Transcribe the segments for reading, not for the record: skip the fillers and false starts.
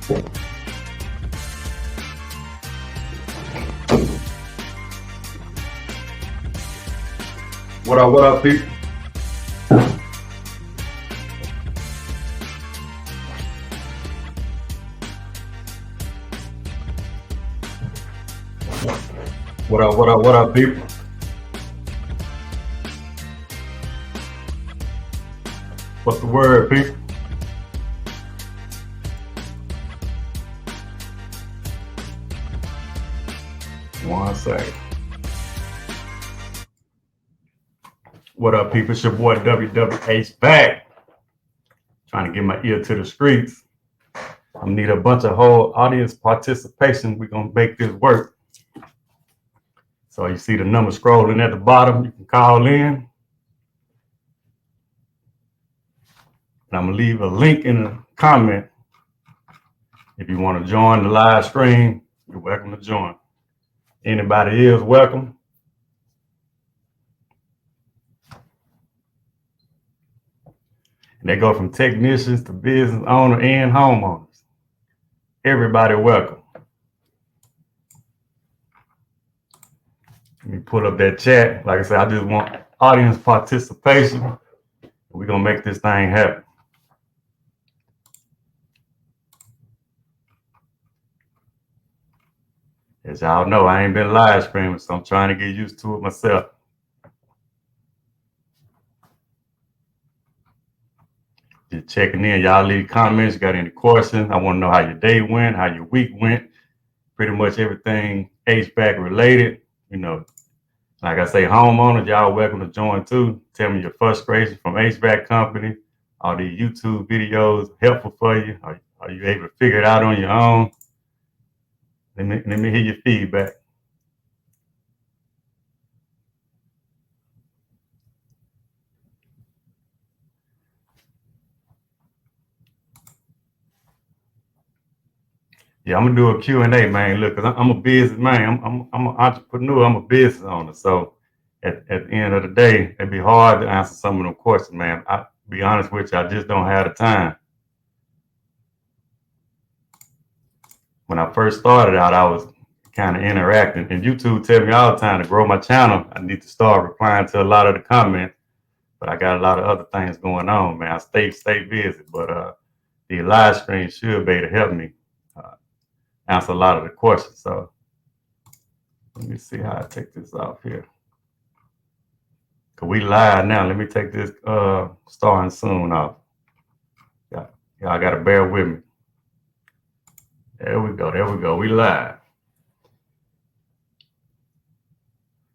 What up, people? What up, people? What's the word, people? One second. What up, people? It's your boy WW HVAC. Trying to get my ear to the streets. I'm gonna need a bunch of whole audience participation. We're gonna make this work. So you see the number scrolling at the bottom. You can call in. And I'm gonna leave a link in the comment. If you want to join the live stream, you're welcome to join. Anybody is welcome. And they go from technicians to business owner and homeowners. Everybody welcome. Let me pull up that chat. Like I said, I just want audience participation. We're gonna make this thing happen. As y'all know, I ain't been live streaming, so I'm trying to get used to it myself. Just checking in. Y'all leave comments. Got any questions? I want to know how your day went, how your week went. Pretty much everything HVAC related. You know, like I say, homeowners, y'all welcome to join too. Tell me your frustration from HVAC company. Are these YouTube videos helpful for you? Are you able to figure it out on your own? Let me hear your feedback. Yeah, I'm gonna do a Q&A, man. Look, cause I'm a business man. I'm an entrepreneur. I'm a business owner. So at the end of the day, it'd be hard to answer some of them questions, man. I be honest with you, I just don't have the time. When I first started out, I was kind of interacting, and YouTube tell me all the time to grow my channel, I need to start replying to a lot of the comments. But I got a lot of other things going on, man. I stay busy, but the live stream should be able to help me answer a lot of the questions. So let me see how I take this off here. Cause we live now. Let me take this starting soon off. Y'all gotta bear with me. There we go. We live.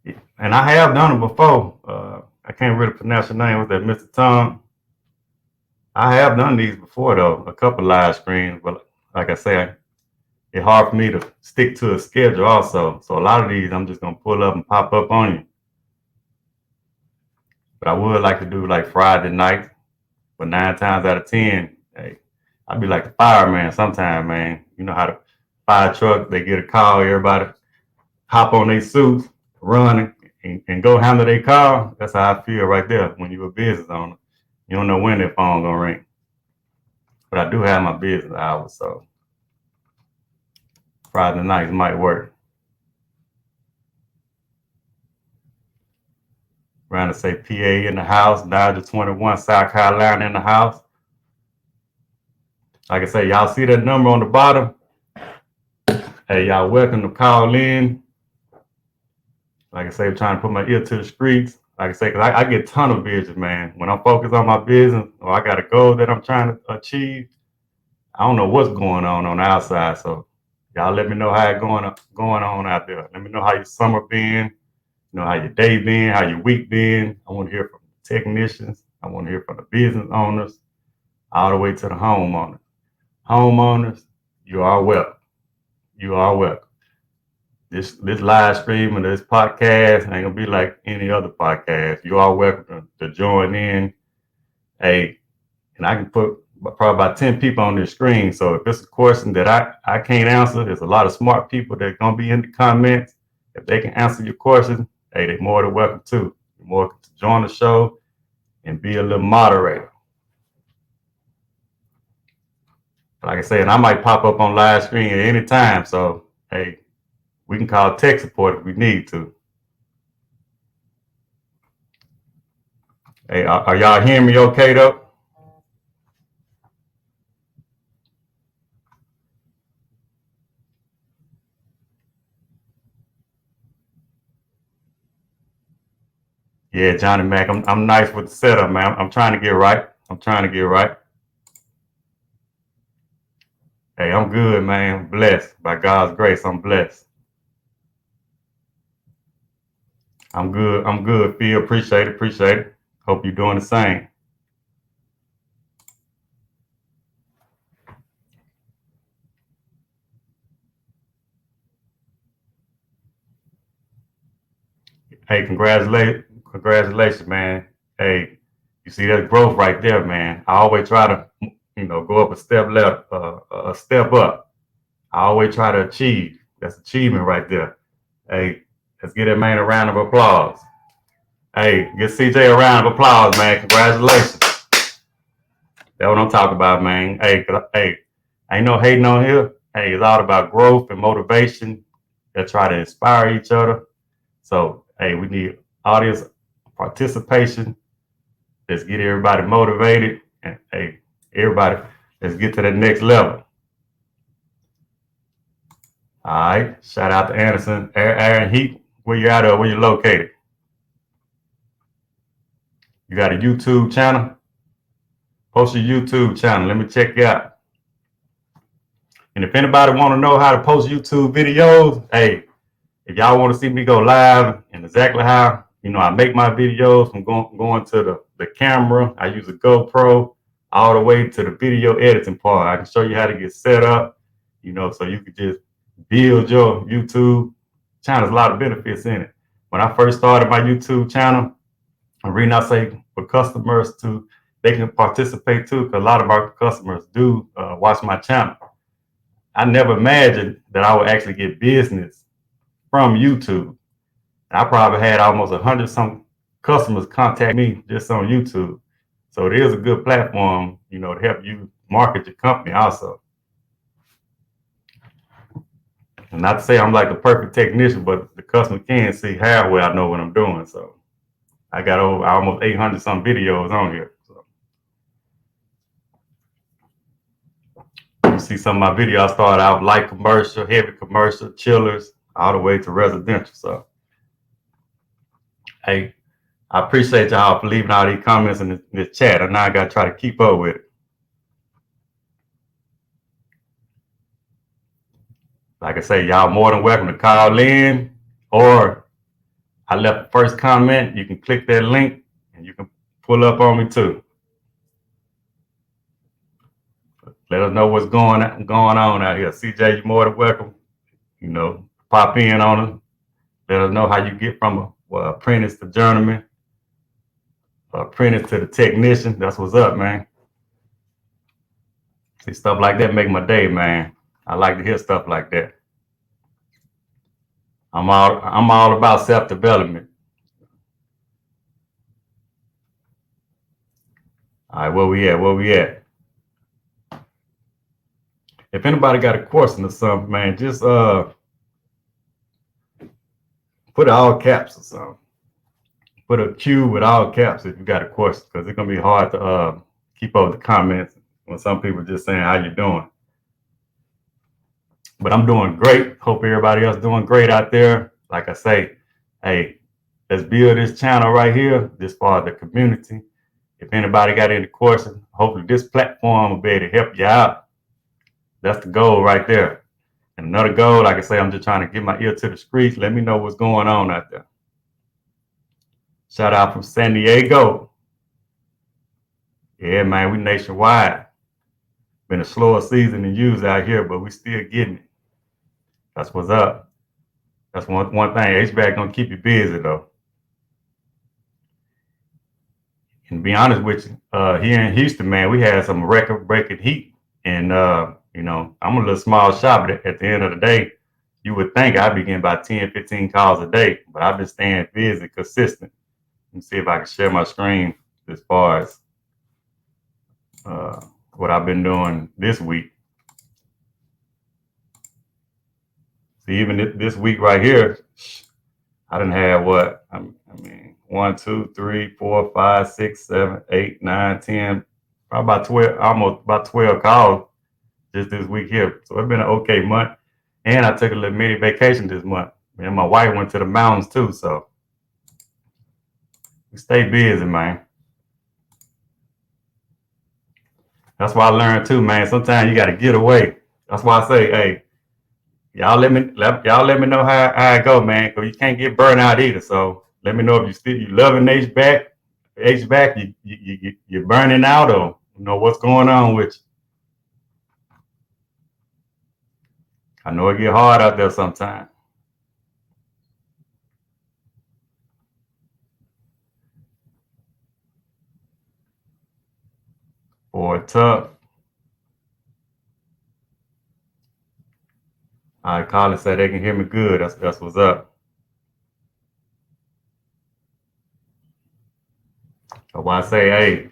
And I have done it before. I can't really pronounce your name. Was that Mr. Tom? I have done these before though, a couple live streams, but like I say, it's hard for me to stick to a schedule also. So a lot of these I'm just gonna pull up and pop up on you. But I would like to do like Friday night, but 9 times out of 10, hey, I'd be like the fireman sometime, man. You know how the fire truck, they get a call, everybody hop on their suits, run and go handle their call. That's how I feel right there when you're a business owner. You don't know when their phone gonna ring. But I do have my business hours, so Friday nights might work. Trying to say PA in the house, Dodger 21, South Carolina in the house. Like I say, y'all see that number on the bottom? Hey, y'all welcome to call in. Like I say, I'm trying to put my ear to the streets. Like I say, because I get a ton of vision, man. When I'm focused on my business or I got a goal that I'm trying to achieve, I don't know what's going on the outside. So y'all let me know how it's going on out there. Let me know how your summer been, you know, how your day been, how your week been. I want to hear from the technicians. I want to hear from the business owners, all the way to the homeowners. Homeowners, you are welcome. You are welcome. This live stream and this podcast ain't gonna be like any other podcast. You are welcome to join in. Hey, and I can put probably about 10 people on this screen. So if it's a question that I can't answer, there's a lot of smart people that are gonna be in the comments. If they can answer your question, hey, they're more than welcome to. You're more welcome to join the show and be a little moderator. Like I said, I might pop up on live screen at any time. So, hey, we can call tech support if we need to. Hey, are y'all hearing me okay though? Yeah, Johnny Mac, I'm nice with the setup, man. I'm trying to get right. I'm trying to get right. Hey, I'm good, man. I'm blessed. By God's grace, I'm blessed. I'm good. I'm good, Phil. Appreciate it. Appreciate it. Hope you're doing the same. Hey, congratulations, man. Hey, you see that growth right there, man. I always try to, go up a step left, a step up. I always try to achieve. That's achievement right there. Hey, let's get that man a round of applause. Hey, get CJ a round of applause, man. Congratulations. That's what I'm talking about, man. Hey, ain't no hating on here. Hey, it's all about growth and motivation. They try to inspire each other. So, hey, we need audience participation. Let's get everybody motivated. And hey, everybody, let's get to that next level. All right. Shout out to Anderson. Aaron Heat, where you at or where you located? You got a YouTube channel? Post your YouTube channel. Let me check you out. And if anybody want to know how to post YouTube videos, hey, if y'all want to see me go live and exactly how, I make my videos from going to the camera, I use a GoPro all the way to the video editing part. I can show you how to get set up, so you could just build your YouTube channel. There's a lot of benefits in it. When I first started my YouTube channel, the reason I say for customers they can participate too, because a lot of our customers do watch my channel. I never imagined that I would actually get business from YouTube. I probably had almost 100 some customers contact me just on YouTube. So it is a good platform, to help you market your company also. And not to say I'm like the perfect technician, but the customer can see halfway I know what I'm doing. So I got over almost 800 some videos on here. So you see some of my videos, I started out light commercial, heavy commercial, chillers, all the way to residential. So, hey, I appreciate y'all for leaving all these comments in this chat. And now I got to try to keep up with it. Like I say, y'all more than welcome to call in, or I left the first comment. You can click that link and you can pull up on me too. Let us know what's going on out here. CJ, you're more than welcome. Pop in on us. Let us know how you get from a apprentice to journeyman, apprentice to the technician. That's what's up, man. See, stuff like that make my day, man. I like to hear stuff like that. I'm all about self-development. All right, where we at? If anybody got a question or something, man, just put all caps or something. Put a Q with all caps if you got a question, because it's gonna be hard to keep up with the comments when some people just saying how you doing. But I'm doing great. Hope everybody else doing great out there. Like I say, hey, let's build this channel right here, this part of the community. If anybody got any questions, hopefully this platform will be able to help you out. That's the goal right there. And another goal, like I say, I'm just trying to get my ear to the streets. Let me know what's going on out there. Shout out from San Diego. Yeah, man, we nationwide. Been a slower season than usual out here, but we still getting it. That's what's up. That's one thing. HVAC gonna keep you busy though. And to be honest with you, here in Houston, man, we had some record-breaking heat. And I'm a little small shop, but at the end of the day, you would think I'd be getting about 10, 15 calls a day, but I've been staying busy, consistent. Let me see if I can share my screen as far as what I've been doing this week. See, even this week right here, I didn't have what? I mean, 1, 2, 3, 4, 5, 6, 7, 8, 9, 10, probably about 12, almost about 12 calls just this week here. So it's been an okay month. And I took a little mini vacation this month. And my wife went to the mountains too. So we stay busy, man. That's why I learned too, man. Sometimes you got to get away. That's why I say, hey, y'all let me know how it go, man. Cause you can't get burned out either. So let me know if you loving HVAC, you're burning out, or you know what's going on with you. I know it get hard out there sometimes. Boy, tough. I call and say they can hear me good. That's what's up. So why I say, hey,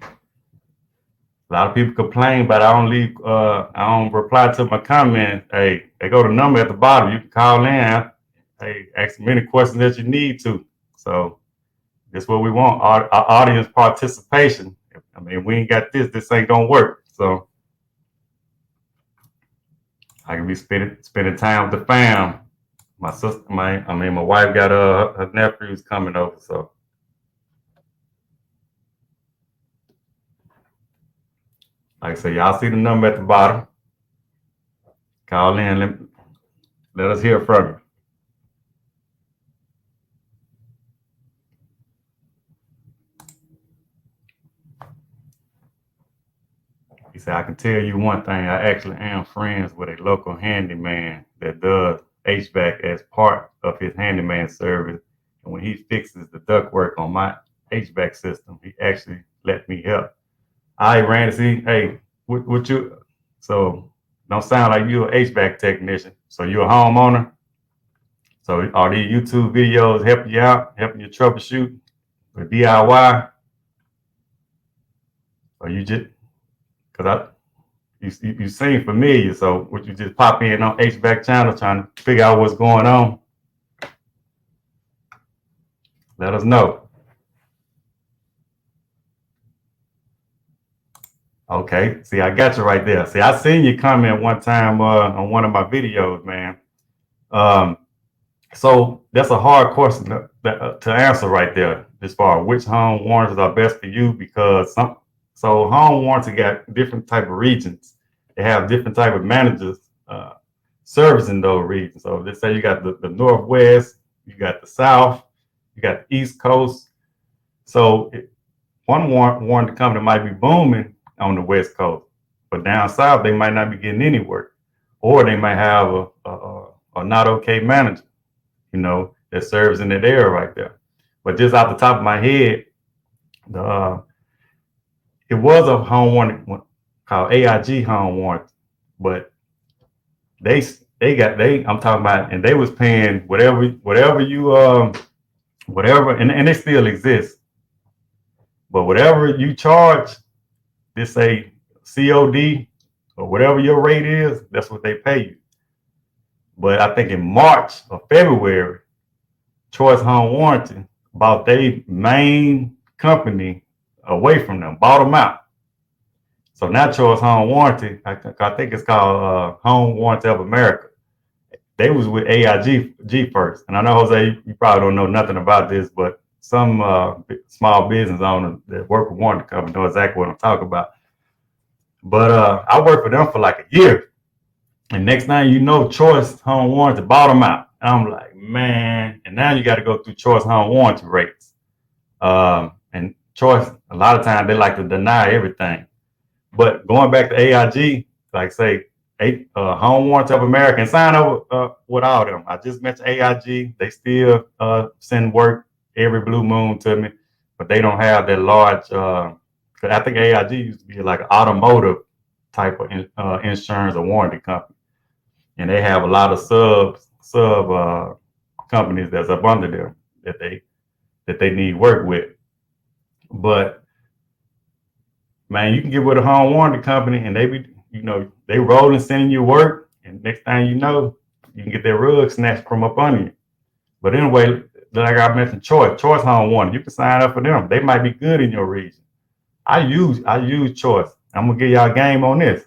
a lot of people complain, but I don't reply to my comments. Hey, they go to the number at the bottom. You can call in. Hey, ask them any questions that you need to. So that's what we want. Our audience participation. I mean, we ain't got this ain't gonna work. So I can be spending time with the fam. My sister, my wife got her nephews coming over. So like I said, y'all see the number at the bottom. Call in. Let us hear from you. He said, I can tell you one thing. I actually am friends with a local handyman that does HVAC as part of his handyman service. And when he fixes the ductwork on my HVAC system, he actually let me help. I ran to see, hey, what you, so don't sound like you're an HVAC technician. So you're a homeowner. So are these YouTube videos helping you out, helping you troubleshoot with DIY? Or you just, because you seem familiar, so would you just pop in on HVAC channel trying to figure out what's going on? Let us know. Okay, see, I got you right there. See, I seen you comment one time on one of my videos, man. Um, so that's a hard question to answer right there, as far as which home warranties are best for you, because home warranty got different type of regions. They have different type of managers servicing those regions. So let's say you got the Northwest, you got the South, you got the East Coast. So one warranty company might be booming on the West Coast, but down South they might not be getting any work, or they might have a not okay manager, you know, that serves in that area right there. But just off the top of my head, it was a home warranty called AIG home warranty, but I'm talking about, and they was paying whatever and they still exist, but whatever you charge, this say COD or whatever your rate is, that's what they pay you. But I think in March or February, Choice Home Warranty bought their main company away from them, bought them out. So now Choice Home Warranty, I think it's called Home Warranty of America. They was with AIG first. And I know, Jose, you probably don't know nothing about this, but some small business owners that work with warranty company know exactly what I'm talking about. But I worked for them for like a year. And next thing you know, Choice Home Warranty bought them out. And I'm like, man, and now you got to go through Choice Home Warranty rates. And Choice, a lot of times they like to deny everything. But going back to AIG, like say, Home Warranty of America, and sign over with all of them. I just mentioned AIG. They still send work every blue moon to me, but they don't have that large. I think AIG used to be like an automotive type of insurance or warranty company, and they have a lot of sub companies that's up under them that they need work with. But man, you can get with a home warranty company and they be, you know, they rolling sending you work, and next thing you know, you can get that rug snatched from up under you. But anyway, like I mentioned, Choice Home Warranty. You can sign up for them. They might be good in your region. I use Choice. I'm gonna give y'all a game on this.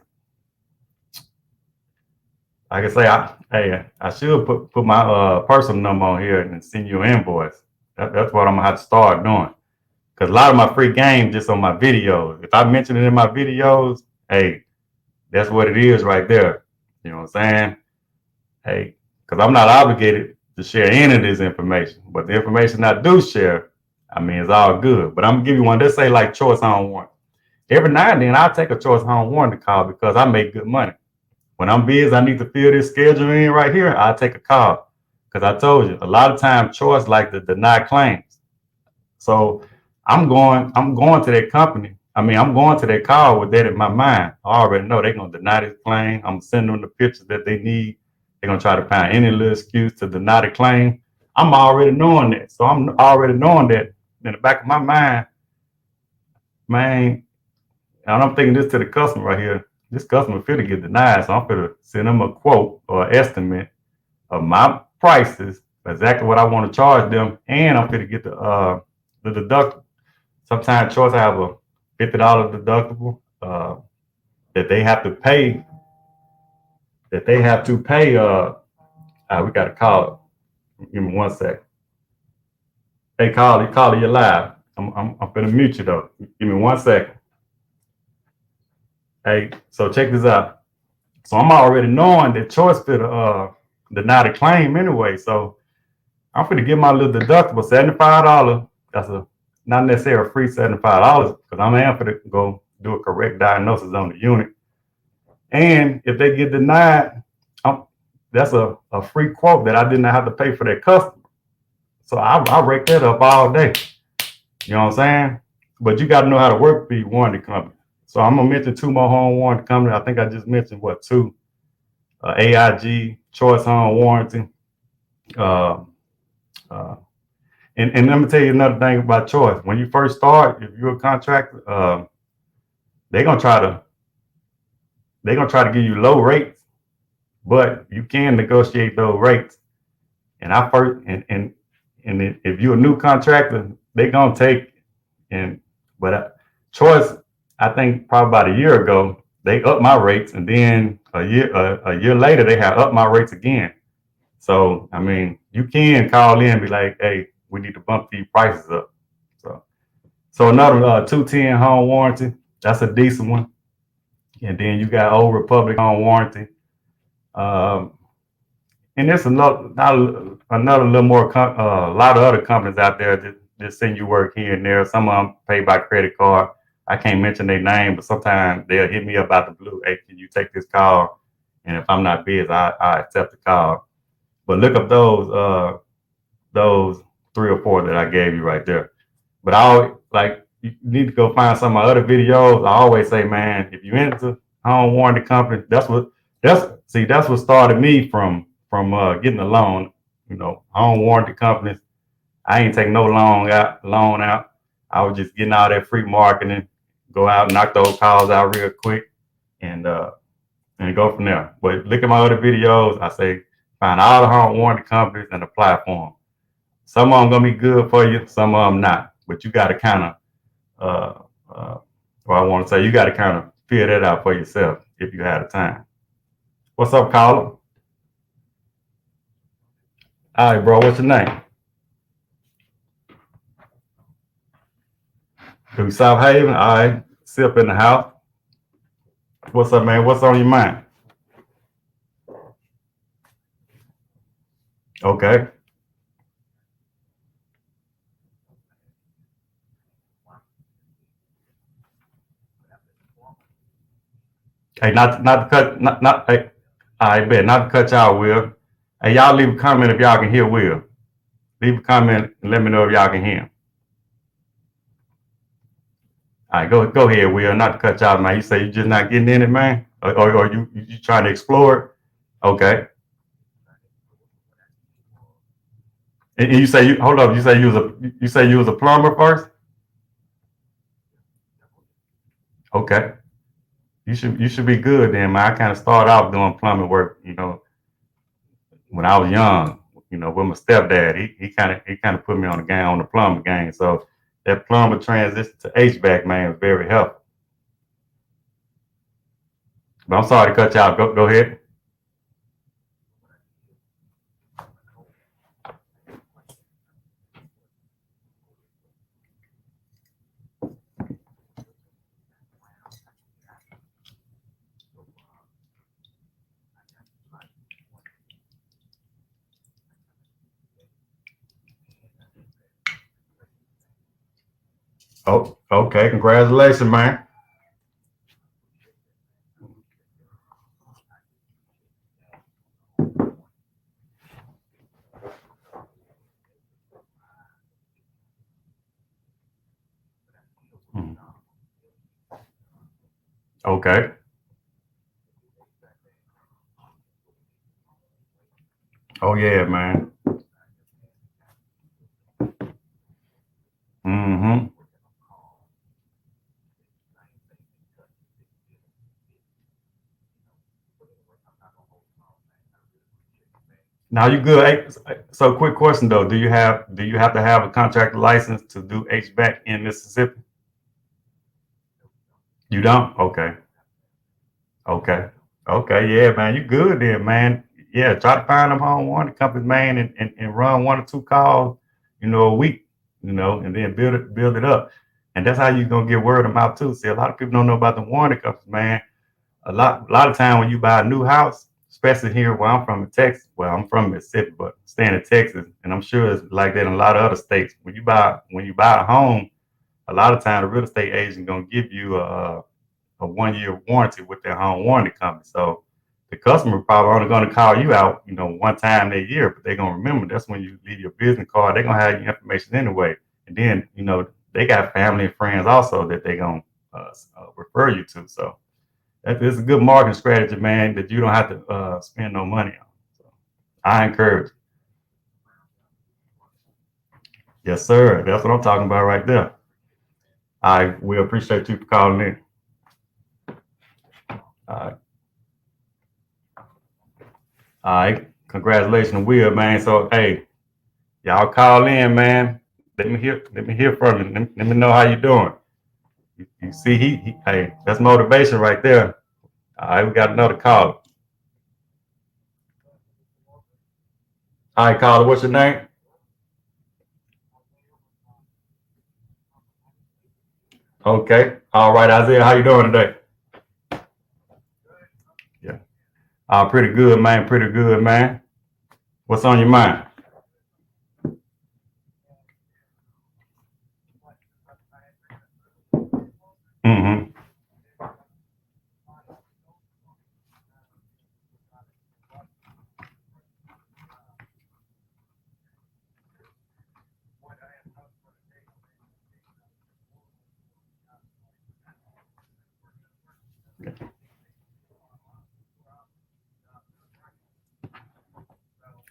Like I say, I should put my personal number on here and send you an invoice. That's what I'm gonna have to start doing. Cause a lot of my free game just on my videos. If I mention it in my videos, hey, that's what it is right there. You know what I'm saying? Hey, cause I'm not obligated to share any of this information, but the information I do share, I mean, it's all good. But I'm gonna give you one. Let's say like Choice Home Warranty. Every now and then I'll take a Choice Home Warranty call because I make good money. When I'm busy, I need to fill this schedule in right here, I'll take a call. Because I told you, a lot of times Choice like to deny claims. So I'm going to that company. I mean, I'm going to that call with that in my mind. I already know they're gonna deny this claim. I'm sending them the pictures that they need. They're gonna try to find any little excuse to deny the claim. I'm already knowing that. So I'm already knowing that in the back of my mind, man, and I'm thinking this to the customer right here. This customer finna get denied, so I'm finna send them a quote or estimate of my prices, exactly what I want to charge them, and I'm finna get the deductible. Sometimes Choice have a $50 deductible that they have to pay. We got to call. Give me 1 sec. Hey, call you live. I'm finna mute you though. Give me 1 second. Hey, so check this out. So I'm already knowing that Choice finna deny the claim anyway. So I'm finna get my little deductible, $75. That's not necessarily a free $75 because I'm finna go do a correct diagnosis on the unit. And if they get denied, that's a free quote that I did not have to pay for that customer. So I rake that up all day. You know what I'm saying? But you got to know how to work the warranty company. So I'm gonna mention 2 more home warranty companies. I think I just mentioned 2. AIG, Choice Home Warranty. Uh, uh, and let me tell you another thing about Choice. When you first start, if you're a contractor, they're gonna try to give you low rates, but you can negotiate those rates. And if you're a new contractor, they're gonna take Choice, I think probably about a year ago, they upped my rates, and then a year later they have upped my rates again. So I mean, you can call in and be like, hey, we need to bump these prices up. So another 210 home warranty, that's a decent one. And then you got Old Republic Home Warranty. And there's another little more, a lot of other companies out there that just send you work here and there. Some of them pay by credit card. I can't mention their name, but sometimes they'll hit me up out the blue. Hey, can you take this call? And if I'm not busy, I accept the call. But look up those 3 or 4 that I gave you right there. But you need to go find some of my other videos. I always say, man, if you into home warranty company, that's what started me from getting a loan. You know, home warranty companies. I ain't take no loan out. I was just getting all that free marketing, go out and knock those calls out real quick, and go from there. But look at my other videos. I say find all the home warranty companies and apply for them. Some of them gonna be good for you, some of them not. But you got to kind of, I want to say, you got to kind of figure that out for yourself if you have the time. What's up, caller? All right, bro. What's your name? Through South Haven. All right. Sip in the house. What's up, man? What's on your mind? Okay. Hey, hey, I bet not to cut y'all, Will. Hey, y'all leave a comment if y'all can hear Will. Leave a comment and let me know if y'all can hear him. All right, go ahead, Will. Not to cut y'all, man. You say you just not getting in it, man, or you trying to explore it? Okay. And you say hold up. You say you was a plumber first. Okay. You should be good then, man. I kind of started off doing plumbing work, you know. when I was young, you know, with my stepdad, he kind of put me on the game, on the plumber game. So that plumber transition to HVAC, man, was very helpful. But I'm sorry to cut you out. Go ahead. Oh, okay. Congratulations, man. Hmm. Okay. Oh yeah, man. Hmm. Now you good. Hey, so quick question though. Do you have to have a contractor license to do HVAC in Mississippi? You don't? Okay. Okay. Okay. Yeah, man. You good then, man. Yeah, try to find them home warranty companies, man, and run one or two calls, you know, a week, you know, and then build it up. And that's how you're gonna get word of mouth too. See, a lot of people don't know about the warranty companies, man. A lot of time when you buy a new house, especially here where I'm from in Texas. Well, I'm from Mississippi, but staying in Texas, and I'm sure it's like that in a lot of other states. When you buy a home, a lot of time the real estate agent gonna give you a 1 year warranty with their home warranty company. So the customer probably only going to call you out, you know, one time a year, but they're going to remember that's when you leave your business card. They're going to have your information anyway. And then, you know, they got family and friends also that they're going to refer you to. So that is a good marketing strategy, man, that you don't have to spend no money on. So I encourage. Yes, sir. That's what I'm talking about right there. I will appreciate you for calling in. Uh, all right. Congratulations, Will, man. So, hey, y'all call in, man. Let me hear from you. Let me know how you doing. You see, hey, that's motivation right there. All right, we got another call. All right, caller, what's your name? Okay. All right, Isaiah, how you doing today? Yeah. Pretty good, man. Pretty good, man. What's on your mind? Mm-hmm.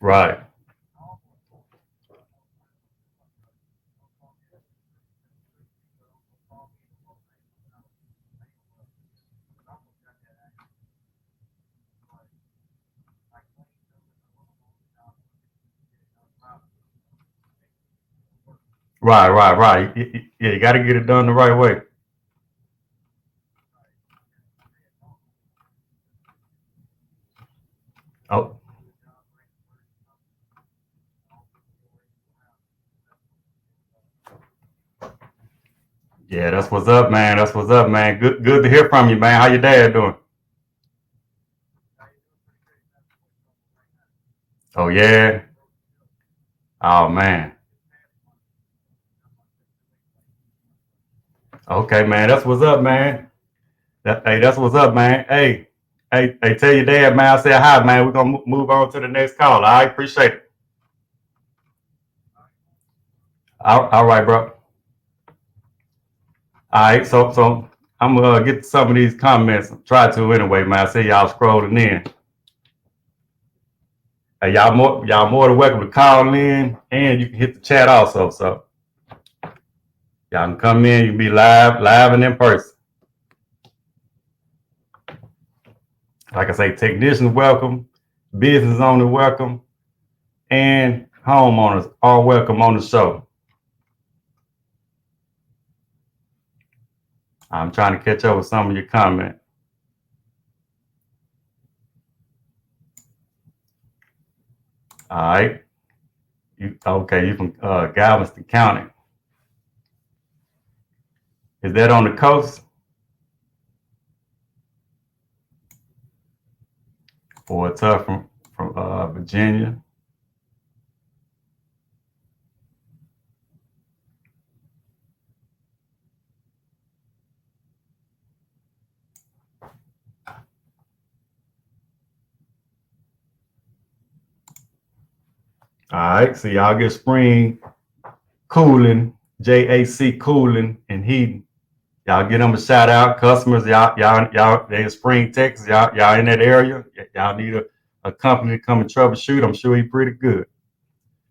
Right. Right. Yeah, you got to get it done the right way. Oh, yeah, that's what's up, man. That's what's up, man. Good to hear from you, man. How your dad doing? Oh, yeah. Oh, man. Okay, man. That's what's up, man. Hey, that's what's up, man. Hey, tell your dad, man. I said hi, man. We're gonna move on to the next call. I appreciate it. All right, bro. All right, so I'm gonna get to some of these comments. Try to anyway, man. I see y'all scrolling in. Hey, y'all more than welcome to call in, and you can hit the chat also. So y'all can come in. You can be live and in person. Like I say, technicians welcome, business owner welcome. and homeowners are welcome on the show. I'm trying to catch up with some of your comments. All right. You from Galveston County. Is that on the coast? Or it's up from Virginia? All right, so y'all get spring cooling, JAC cooling and heating. Y'all get them a shout out. Customers, y'all, they in Spring, Texas. Y'all in that area. Y'all need a company to come and troubleshoot. I'm sure he's pretty good.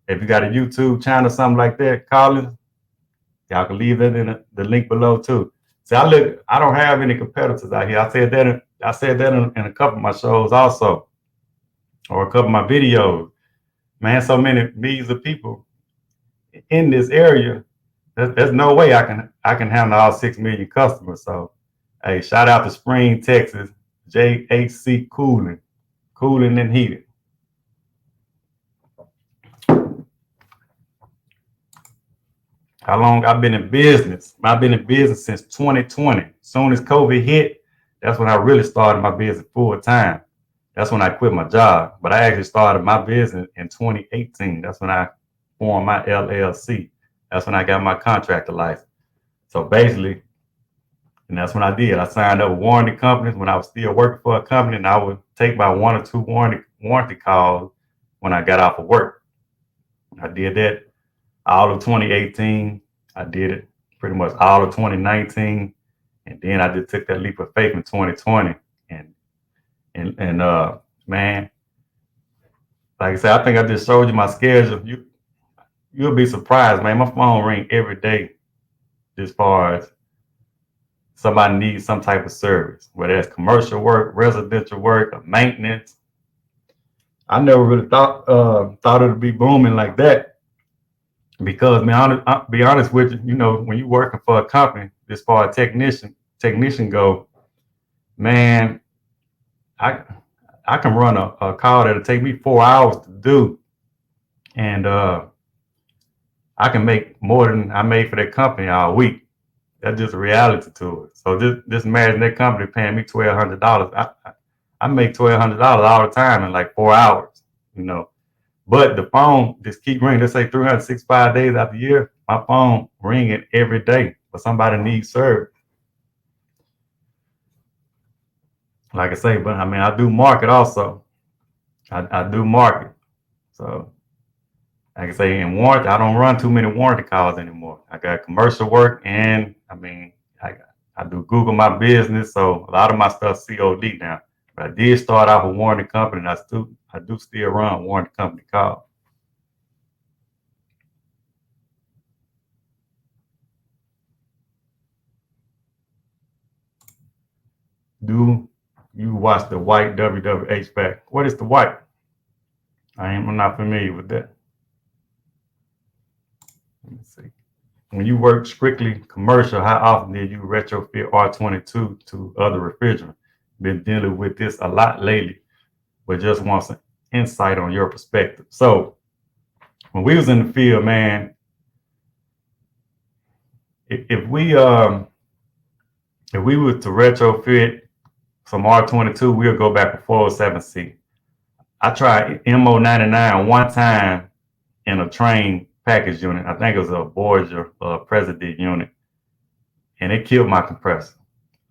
If you got a YouTube channel, something like that, Collins, y'all can leave that in the link below too. See, I don't have any competitors out here. I said that in a couple of my shows also, or a couple of my videos. Man, so many millions of people in this area. There's no way I can handle all 6 million customers. So, hey, shout out to Spring, Texas, JAC Cooling and Heating. How long I've been in business? I've been in business since 2020. As soon as COVID hit, that's when I really started my business full time. That's when I quit my job. But I actually started my business in 2018. That's when I formed my LLC. That's when I got my contractor license. So basically, and that's when I did. I signed up with warranty companies when I was still working for a company, and I would take my 1 or 2 warranty calls when I got off of work. I did that all of 2018. I did it pretty much all of 2019, and then I just took that leap of faith in 2020. And man, like I said, I think I just showed you my schedule. You'll be surprised, man. My phone ring every day as far as somebody needs some type of service, whether it's commercial work, residential work, or maintenance. I never really thought it would be booming like that, because man, I'll be honest with you. You know, when you're working for a company, as far as technician go, man, I can run a call that'll take me 4 hours to do, and I can make more than I made for that company all week. That's just a reality to it. So just imagine that company paying me $1,200. I make $1,200 all the time in like 4 hours, you know. But the phone just keep ringing. Let's say 365 days out the year, my phone ringing every day for somebody needs service. Like I say, but I mean, I do market also. I do market. So like I say, in warranty, I don't run too many warranty calls anymore. I got commercial work, and I mean, I do Google My Business, so a lot of my stuff COD now. But I did start off a warranty company, and I do still run warranty company calls. Do you watch the white WW HVAC? What is the white? I'm not familiar with that. Let me see. When you work strictly commercial, how often did you retrofit R22 to other refrigerant? Been dealing with this a lot lately, but just want some insight on your perspective. So when we was in the field, man, if we were to retrofit some R22, we'll go back to 407C. I tried MO99 one time in a train package unit. I think it was a Voyager President unit, and it killed my compressor.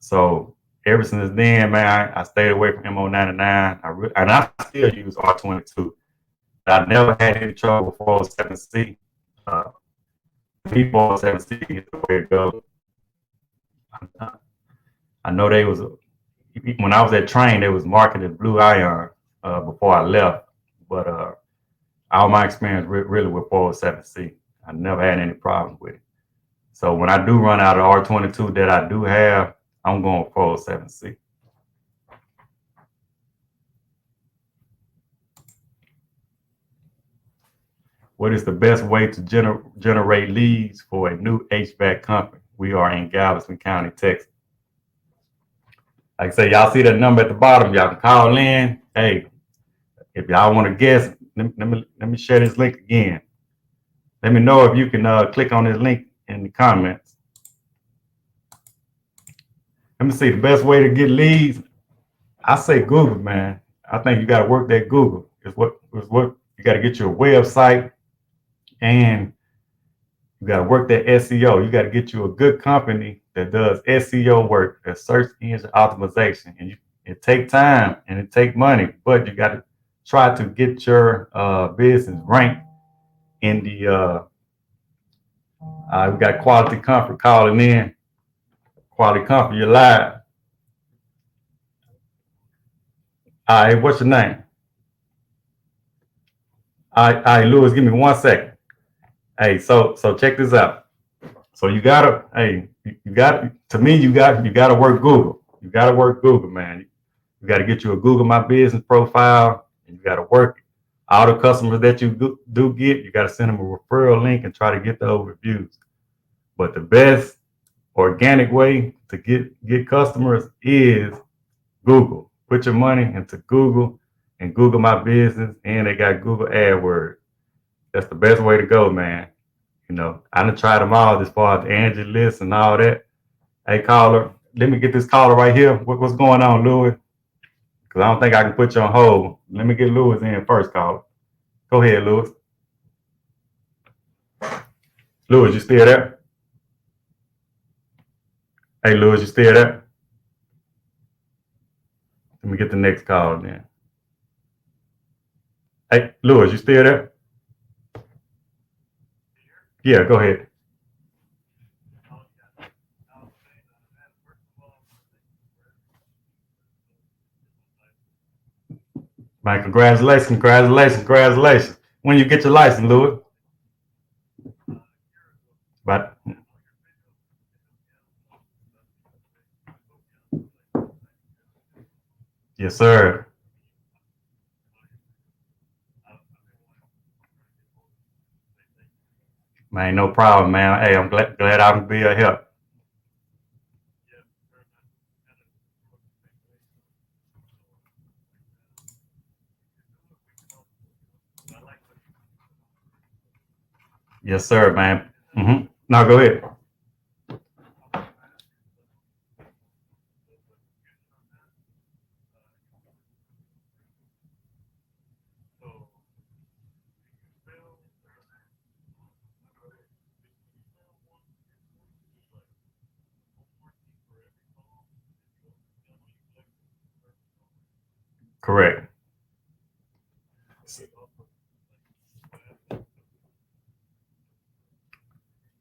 So ever since then, man, I stayed away from MO99. And I still use R22. I never had any trouble with 407C. 407C is the way to go. I know when I was at train, they was marketed blue iron before I left, but all my experience really with 407C, I never had any problems with it. So when I do run out of R22 that I do have, I'm going with 407C. what is the best way to generate leads for a new HVAC company? We are in Galveston County, Texas. Like I say, y'all see that number at the bottom. Y'all can call in. Hey, if y'all want to guess, let me share this link again. Let me know if you can click on this link in the comments. Let me see the best way to get leads. I say Google, man. I think you got to work that Google. It's what you got to get your website, and you got to work that SEO. You got to get you a good company that does SEO work, that search engine optimization, and it take time and it take money, but you got to try to get your business ranked in the. We got Quality Comfort calling in. Quality Comfort, you're live. All right, what's your name? All right, Lewis, give me 1 second. Hey, so check this out. So you gotta, to me, you gotta work Google. You gotta work Google, man. You gotta get you a Google My Business profile, and you gotta work it. All the customers that you do get, you gotta send them a referral link and try to get those reviews. But the best organic way to get customers is Google. Put your money into Google and Google My Business, and they got Google AdWords. That's the best way to go, man. You know, I done tried them all as far as Angie List and all that. Hey, caller, let me get this caller right here. What's going on, Louis? Because I don't think I can put you on hold. Let me get Louis in first, caller. Go ahead, Louis. Louis, you still there? Hey, Louis, you still there? Let me get the next call then. Hey, Louis, you still there? Yeah, go ahead. Man, congratulations. When you get your license, Louis? But yes, sir. Man, no problem, man. Hey, I'm glad I can be a help. Yes, sir, man. Now go ahead. Correct.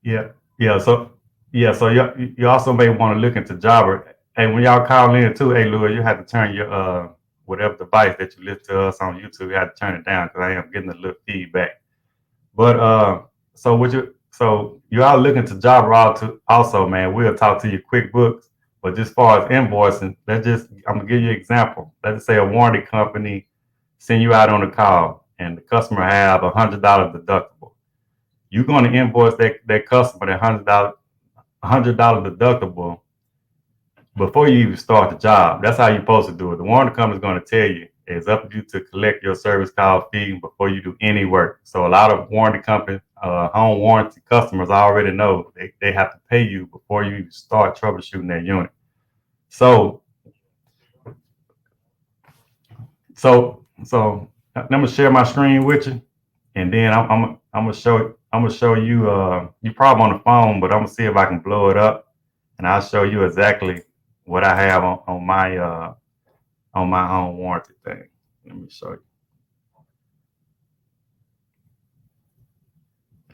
Yeah, yeah. So you also may want to look into Jobber. Hey, when y'all call in too, hey Louis, you have to turn your whatever device that you listen to us on YouTube, you have to turn it down because I am getting a little feedback. But so you all looking to Jobber also, man. We'll talk to you QuickBooks. But as far as invoicing, I'm gonna give you an example. Let's just say a warranty company send you out on a call and the customer have $100 deductible. You're going to invoice that customer that $100 deductible before you even start the job. That's how you're supposed to do it. The warranty company is going to tell you it's up to you to collect your service call fee before you do any work. So a lot of warranty companies, home warranty customers already know they have to pay you before you even start troubleshooting that unit. So I'm gonna share my screen with you, and then I'm gonna show you. You probably on the phone, but I'm gonna see if I can blow it up, and I'll show you exactly what I have on my home warranty thing. Let me show you.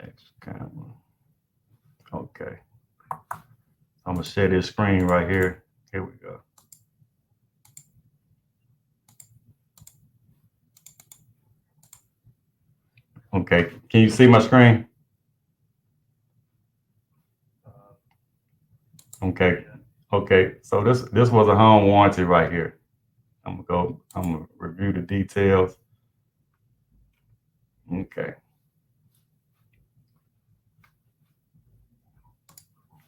Next camera. Okay. I'm gonna share this screen right here. Here we go. Okay. Can you see my screen? Okay. Okay. So this was a home warranty right here. I'm gonna review the details. Okay.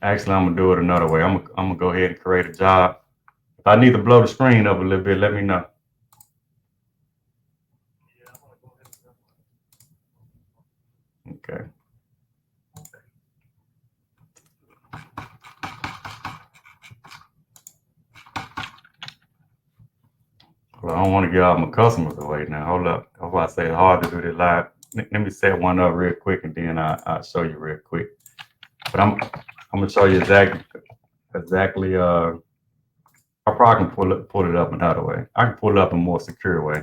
Actually, I'm gonna do it another way. I'm gonna go ahead and create a job. If I need to blow the screen up a little bit, let me know. Okay. Well, I don't want to get all my customers away now. Hold up. That's why I say it's hard to do this live. Let me set one up real quick and then I'll show you real quick. But I'm gonna show you exactly I probably can pull it up another way. I can pull it up in a more secure way.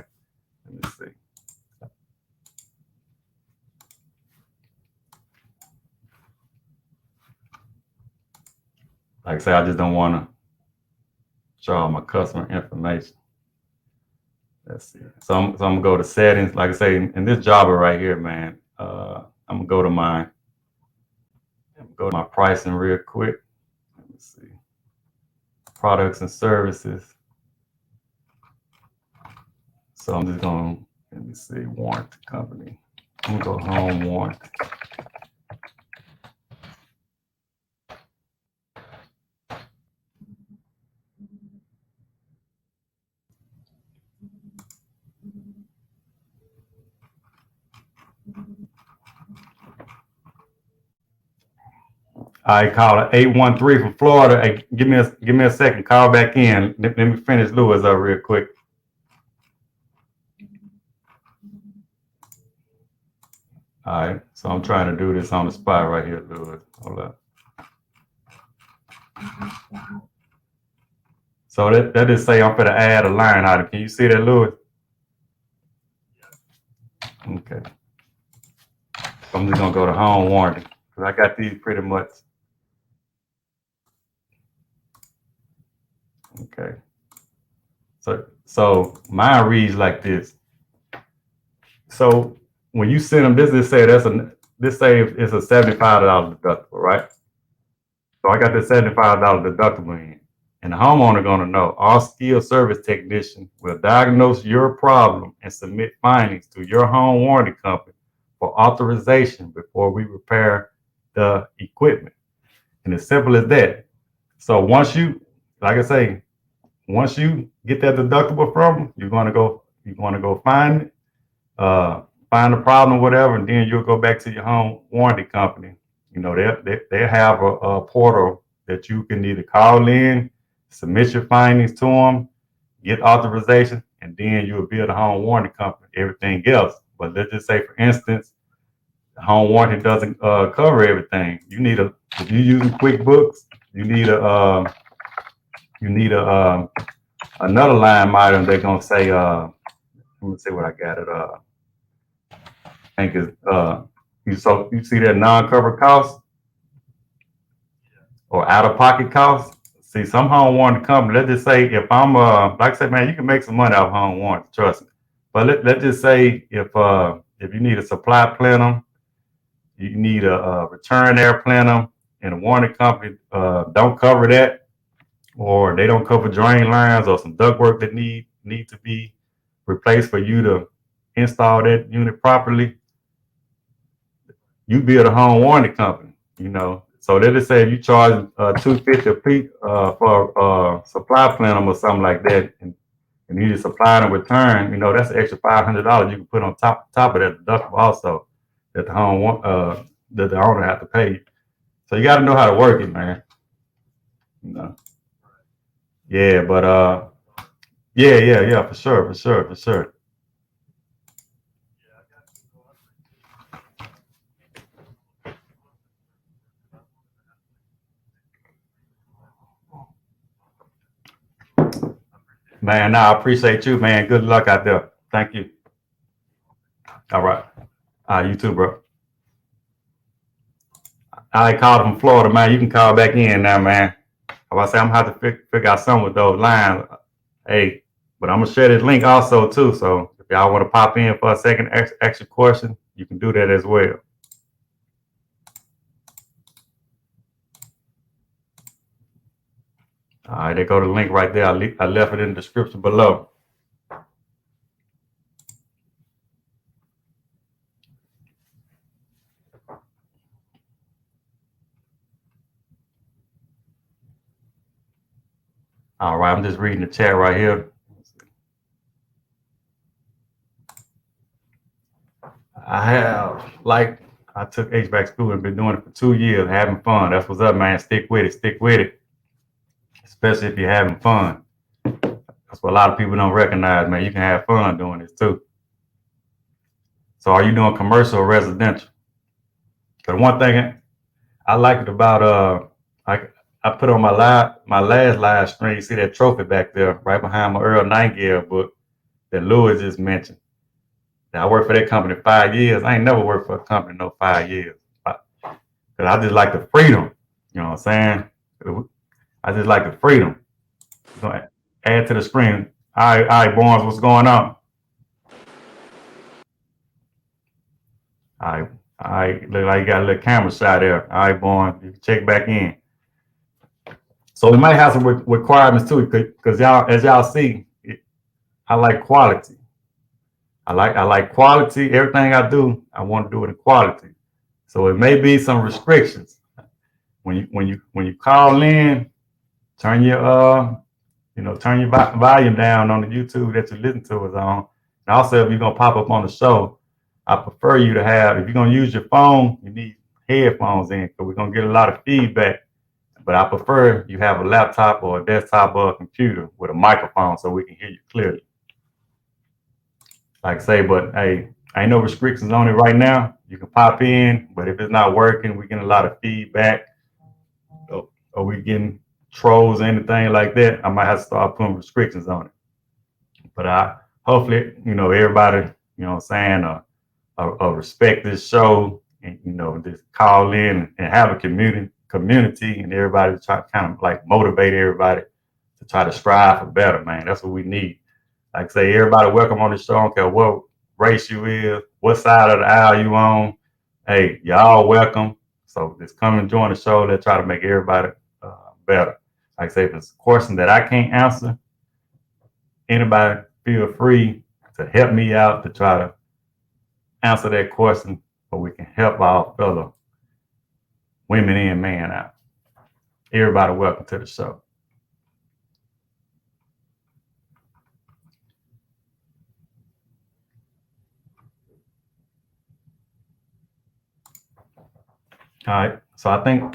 Let me see. Like I say, I just don't want to show all my customer information. Let's see. So I'm gonna go to settings. Like I say, in this Java right here, man. I'm gonna go to my pricing real quick. Let me see. Products and services. So I'm just gonna let me see warranty company. I'm gonna go home warranty. I call it 813 from Florida. Hey, give me a second. Call back in. Let me finish Lewis up real quick. All right. So I'm trying to do this on the spot right here, Lewis. Hold up. So that just say I'm gonna add a line item. Can you see that, Lewis? Okay. So I'm just gonna go to home warranty because I got these pretty much. Okay. So mine reads like this. So when you send them, this say it's a $75 deductible, right? So I got this $75 deductible in. And the homeowner gonna know our skilled service technician will diagnose your problem and submit findings to your home warranty company for authorization before we repair the equipment. And as simple as that. So once you, like I say, once you get that deductible from them, you're gonna go find it, find the problem, whatever, and then you'll go back to your home warranty company. You know, they have a portal that you can either call in, submit your findings to them, get authorization, and then you'll bill the home warranty company everything else. But let's just say, for instance, the home warranty doesn't cover everything. If you're using QuickBooks, you need a another line item. They're gonna say, let me see what I got it. I think is you see that non-covered cost or out-of-pocket cost. See, some home warranty company, let's just say if I'm like I said, man, you can make some money off home warranty, trust me. But let's just say if you need a supply plenum, you need a return air plenum, and the warranty company don't cover that, or they don't cover drain lines or some ductwork that need to be replaced for you to install that unit properly, you build a home warranty company, you know. So they just say if you charge $250 a piece for supply plenum or something like that, and you just supply and return, you know, that's an extra $500 you can put on top of that deductible also that the owner have to pay. So you got to know how to work it, man. You know. Yeah, but yeah, for sure. Man, I appreciate you, man. Good luck out there. Thank you. All right. You too, bro. I called from Florida, man. You can call back in now, man. If I say I'm gonna have to figure out something with those lines, hey, but I'm gonna share this link also too. So if y'all want to pop in for a second extra question, you can do that as well. All right, there go the link right there. I left it in the description below. All right, I'm just reading the chat right here. I took HVAC school and been doing it for 2 years, having fun. That's what's up, man. Stick with it. Stick with it. Especially if you're having fun. That's what a lot of people don't recognize, man. You can have fun doing this too. So are you doing commercial or residential? Because one thing I liked about I put on my last live stream, you see that trophy back there right behind my Earl Nightingale book that Lewis just mentioned. Now, I worked for that company 5 years. I ain't never worked for a company no 5 years. Because I just like the freedom. You know what I'm saying? I just like the freedom. So add to the screen. All right, Barnes, what's going on? All right, look like you got a little camera shot there. All right, Barnes, you can check back in. So we might have some requirements too, because y'all, as y'all see, I like quality. I like quality. Everything I do, I want to do it in quality. So it may be some restrictions. When you call in, turn your turn your volume down on the YouTube that you listen to us on. And also, if you're gonna pop up on the show, I prefer you to have. If you're gonna use your phone, you need headphones in because we're gonna get a lot of feedback. But I prefer you have a laptop or a desktop or a computer with a microphone so we can hear you clearly. Like I say, but hey, ain't no restrictions on it right now. You can pop in, but if it's not working, we getting a lot of feedback, or we getting trolls or anything like that, I might have to start putting restrictions on it. But hopefully, everybody, what I'm saying, respect this show and, just call in and have a community and everybody try to kind of like motivate everybody to try to strive for better, man. That's what we need. Like I say, everybody welcome on the show. I don't care what race you is, what side of the aisle you on. Hey, y'all welcome. So just come and join the show. Let's try to make everybody better. Like I say, if it's a question that I can't answer, anybody feel free to help me out to try to answer that question so we can help our fellow women and men out. Everybody welcome to the show. All right. So I think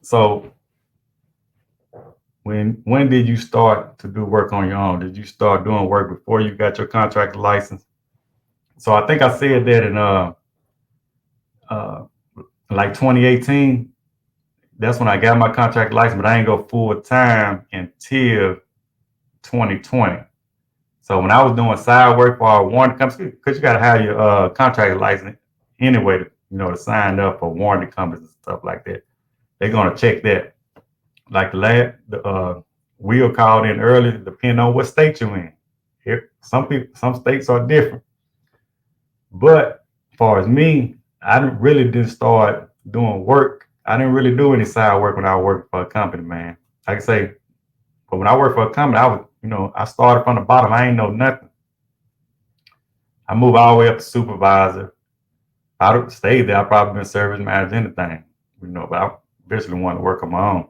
so when did you start to do work on your own? Did you start doing work before you got your contractor license? So I think I said that in like 2018. That's when I got my contract license, but I didn't go full time until 2020. So when I was doing side work for our warranty companies, because you got to have your contract license anyway to sign up for warranty companies and stuff like that. They're gonna check that. Like the Will called in earlier, depending on what state you're in. Here, some states are different. But as far as me, I didn't start doing work. I didn't really do any side work when I worked for a company, man. Like I say, but when I worked for a company, I started from the bottom. I ain't know nothing. I moved all the way up to supervisor. I stayed there. I probably been service manager, anything, but I eventually wanted to work on my own.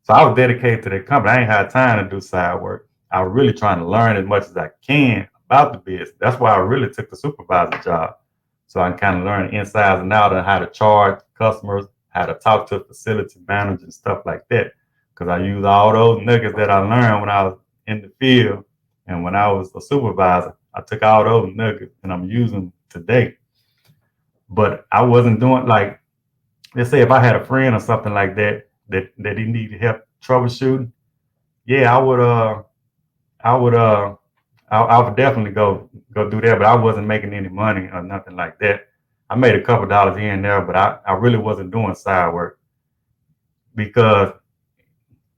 So I was dedicated to that company. I ain't had time to do side work. I was really trying to learn as much as I can about the business. That's why I really took the supervisor job. So I can kind of learn the insides and outs of how to charge customers, how to talk to facility managers and stuff like that. Because I use all those nuggets that I learned when I was in the field and when I was a supervisor. I took all those nuggets and I'm using them today. But I wasn't doing like, let's say if I had a friend or something like that he needed help troubleshooting, yeah, I would definitely go do that, but I wasn't making any money or nothing like that. I made a couple dollars here and there, but I really wasn't doing side work because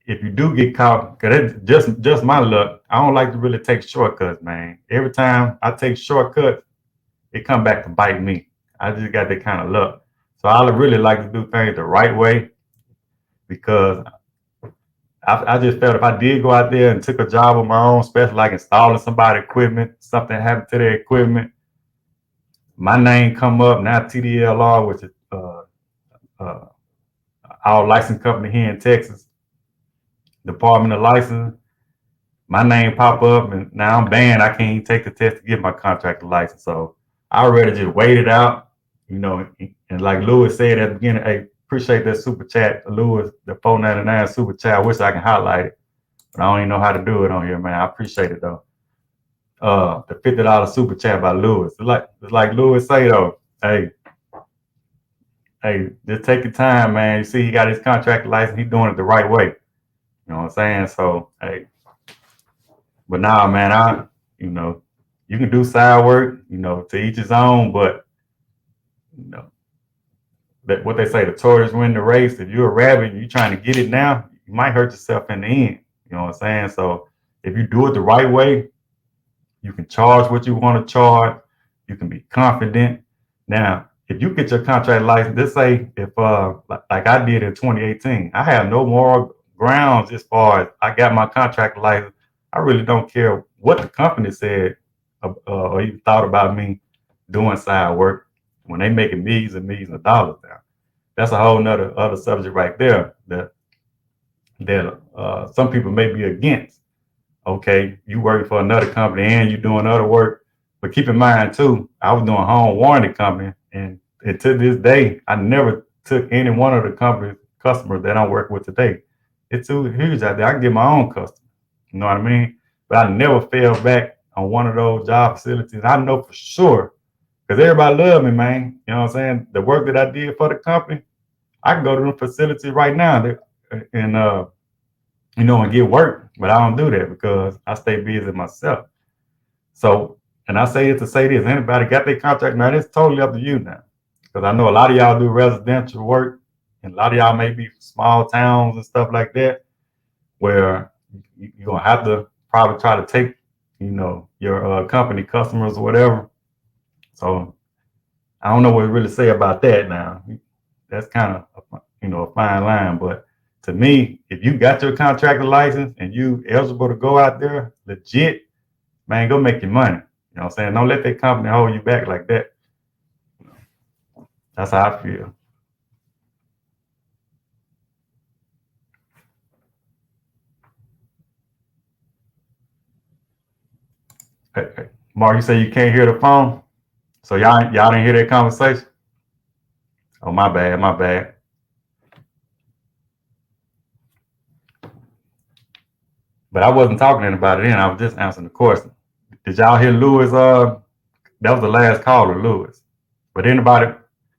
if you do get caught, because it's just my luck, I don't like to really take shortcuts, man. Every time I take shortcuts, it come back to bite me. I just got that kind of luck. So I really like to do things the right way because I just felt if I did go out there and took a job on my own, especially like installing somebody's equipment, something happened to their equipment, my name come up, now TDLR, which is our licensed company here in Texas, Department of License, my name pop up, and now I'm banned. I can't even take the test to get my contractor license. So I'd rather just wait it out, you know. And like Lewis said at the beginning, hey, appreciate that super chat, Lewis, the 499 super chat. I wish I can highlight it, but I don't even know how to do it on here, man. I appreciate it though. The $50 super chat by Lewis. It's like Lewis say though, hey, just take your time, man. You see, he got his contractor license. He's doing it the right way. You know what I'm saying? So, hey, but now, man, you know, you can do side work, you know, to each his own. But you know, that what they say, the tortoise win the race. If you're a rabbit, and you're trying to get it now, you might hurt yourself in the end. You know what I'm saying? So, if you do it the right way, you can charge what you want to charge. You can be confident. Now, if you get your contract license, let's say if like I did in 2018, I have no moral grounds as far as I got my contract license. I really don't care what the company said or even thought about me doing side work when they making millions and millions of dollars now. That's a whole nother other subject right there that some people may be against. Okay, you working for another company and you doing other work. But keep in mind too, I was doing home warranty company, and to this day, I never took any one of the company's customers that I'm working with today. It's too huge out there. I can get my own customers. You know what I mean? But I never fell back on one of those job facilities. I know for sure, because everybody love me, man. You know what I'm saying? The work that I did for the company, I can go to the facility right now and you know, and get work, but I don't do that because I stay busy myself. So, and I say it to say this: anybody got their contract now? It's totally up to you now, because I know a lot of y'all do residential work, and a lot of y'all may be small towns and stuff like that, where you're gonna have to probably try to take, you know, your company customers or whatever. So, I don't know what to really say about that now. That's kind of, you know, a fine line, but to me, if you got your contractor license and you eligible to go out there legit, man, go make your money. You know what I'm saying? Don't let that company hold you back like that. That's how I feel. Hey, Mark, you say you can't hear the phone? So y'all didn't hear that conversation? Oh, my bad, my bad. But I wasn't talking to anybody then. I was just answering the question. Did y'all hear Lewis? That was the last caller, Lewis. But anybody,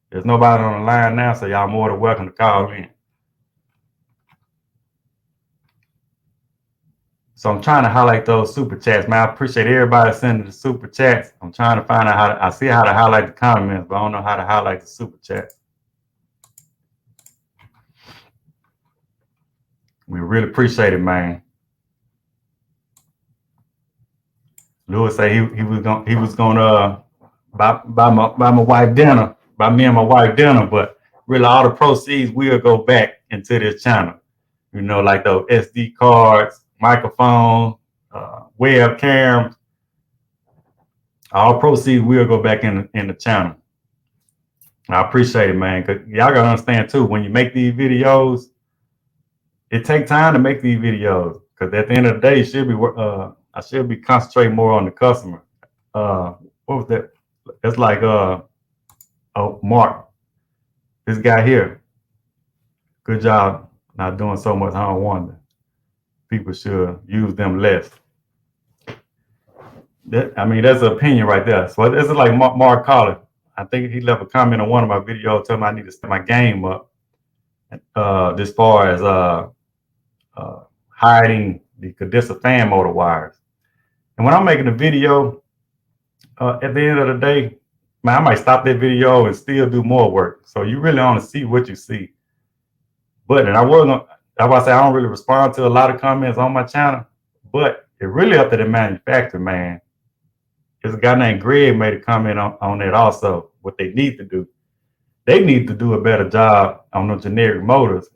there's nobody on the line now, so y'all more than welcome to call in. So I'm trying to highlight those super chats, man. I appreciate everybody sending the super chats. I'm trying to find out I see how to highlight the comments, but I don't know how to highlight the super chats. We really appreciate it, man. Lewis say he was gonna buy my wife dinner, buy me and my wife dinner, but really all the proceeds will go back into this channel. You know, like those SD cards, microphones, webcams. All proceeds will go back in the channel. I appreciate it, man. Cause y'all gotta understand too, when you make these videos, it takes time to make these videos. Cause at the end of the day, I should be concentrating more on the customer. What was that? It's like oh, Mark, this guy here. Good job not doing so much home wonder. People should use them less. I mean, that's an opinion right there. So this is like Mark Collins. I think he left a comment on one of my videos telling me I need to step my game up as far as hiding the condenser fan motor wires. And when I'm making a video, at the end of the day, man, I might stop that video and still do more work. So you really only see what you see. But and I wasn't. That's why I say I don't really respond to a lot of comments on my channel. But it really up to the manufacturer, man. There's a guy named Greg made a comment on it also. What they need to do, they need to do a better job on the generic motors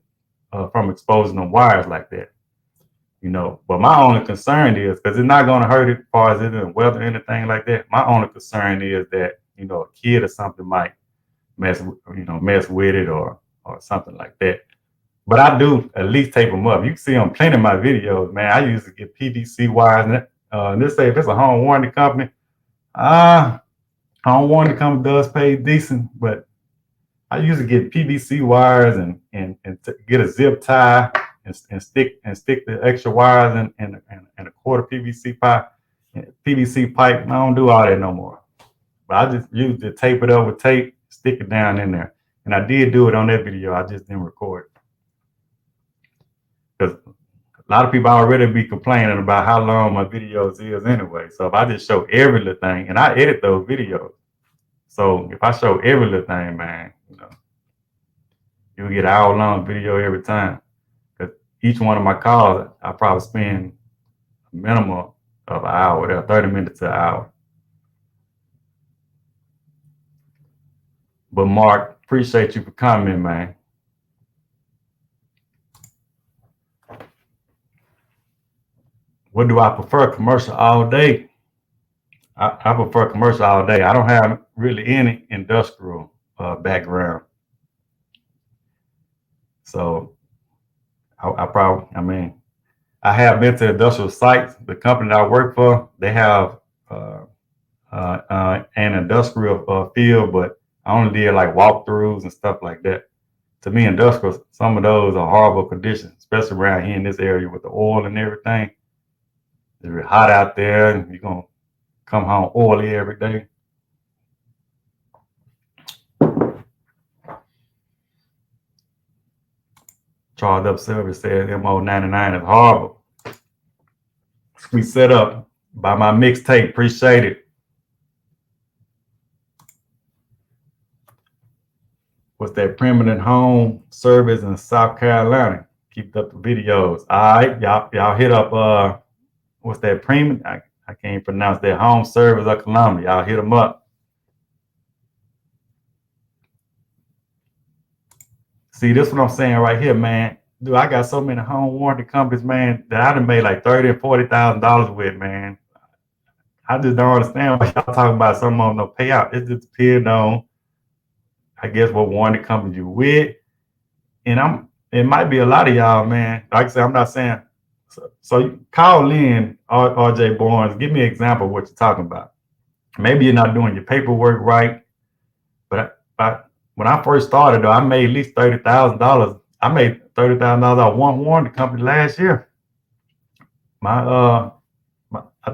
from exposing them wires like that. You know, but my only concern is because it's not going to hurt it as far as it isn't weather or anything like that. My only concern is that, you know, a kid or something might mess with it or something like that. but I do at least tape them up. You can see on plenty of my videos, man. I used to get PVC wires. And let's say if it's a home warranty company, home warranty company does pay decent, but I used to get PVC wires and get a zip tie and stick the extra wires in a quarter PVC pipe. PVC pipe. I don't do all that no more. But I just used to tape it up with tape, stick it down in there. And I did do it on that video. I just didn't record it. Because a lot of people already be complaining about how long my videos is anyway. So if I just show every little thing, and I edit those videos. So if I show every little thing, man, you'll get an hour-long video every time. Because each one of my calls, I probably spend a minimum of an hour, 30 minutes to an hour. But Mark, appreciate you for coming, man. What do I prefer? Commercial all day. I prefer commercial all day. I don't have really any industrial background. So I have been to industrial sites. The company that I work for, they have an industrial field, but I only did like walkthroughs and stuff like that. To me, industrial, some of those are horrible conditions, especially around here in this area with the oil and everything. It's really hot out there, and you're gonna come home oily every day. Charged Up Service said MO99 is horrible. Sweet setup by my mixtape. Appreciate it. What's that permanent home service in South Carolina? Keep up the videos. All right, y'all hit up what's that premium? I can't pronounce that. Home service of Columbia. Y'all hit them up. See, this is what I'm saying right here, man. Dude, I got so many home warranty companies, man, that I done made like $30,000 and $40,000 with, man. I just don't understand why y'all talking about something on no payout. It just depends on, I guess, what warranty company you with. And it might be a lot of y'all, man. Like I said, I'm not saying. So call in, RJ Barnes. Give me an example of what you're talking about. Maybe you're not doing your paperwork right, but when I first started, though, I made at least $30,000. I made $30,000 off one warranty company last year. I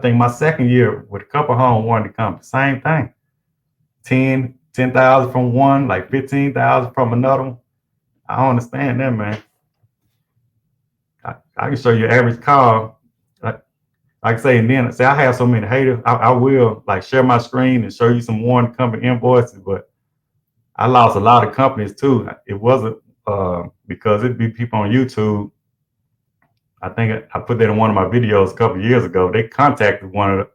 think my second year with a couple home warranty companies, same thing. 10,000 from one, like 15,000 from another one. I don't understand that, man. I can show you average call. Like I say, and then say I have so many haters. I will like share my screen and show you some warranty company invoices, but I lost a lot of companies too. It wasn't because it'd be people on YouTube. I think I put that in one of my videos a couple of years ago. They contacted one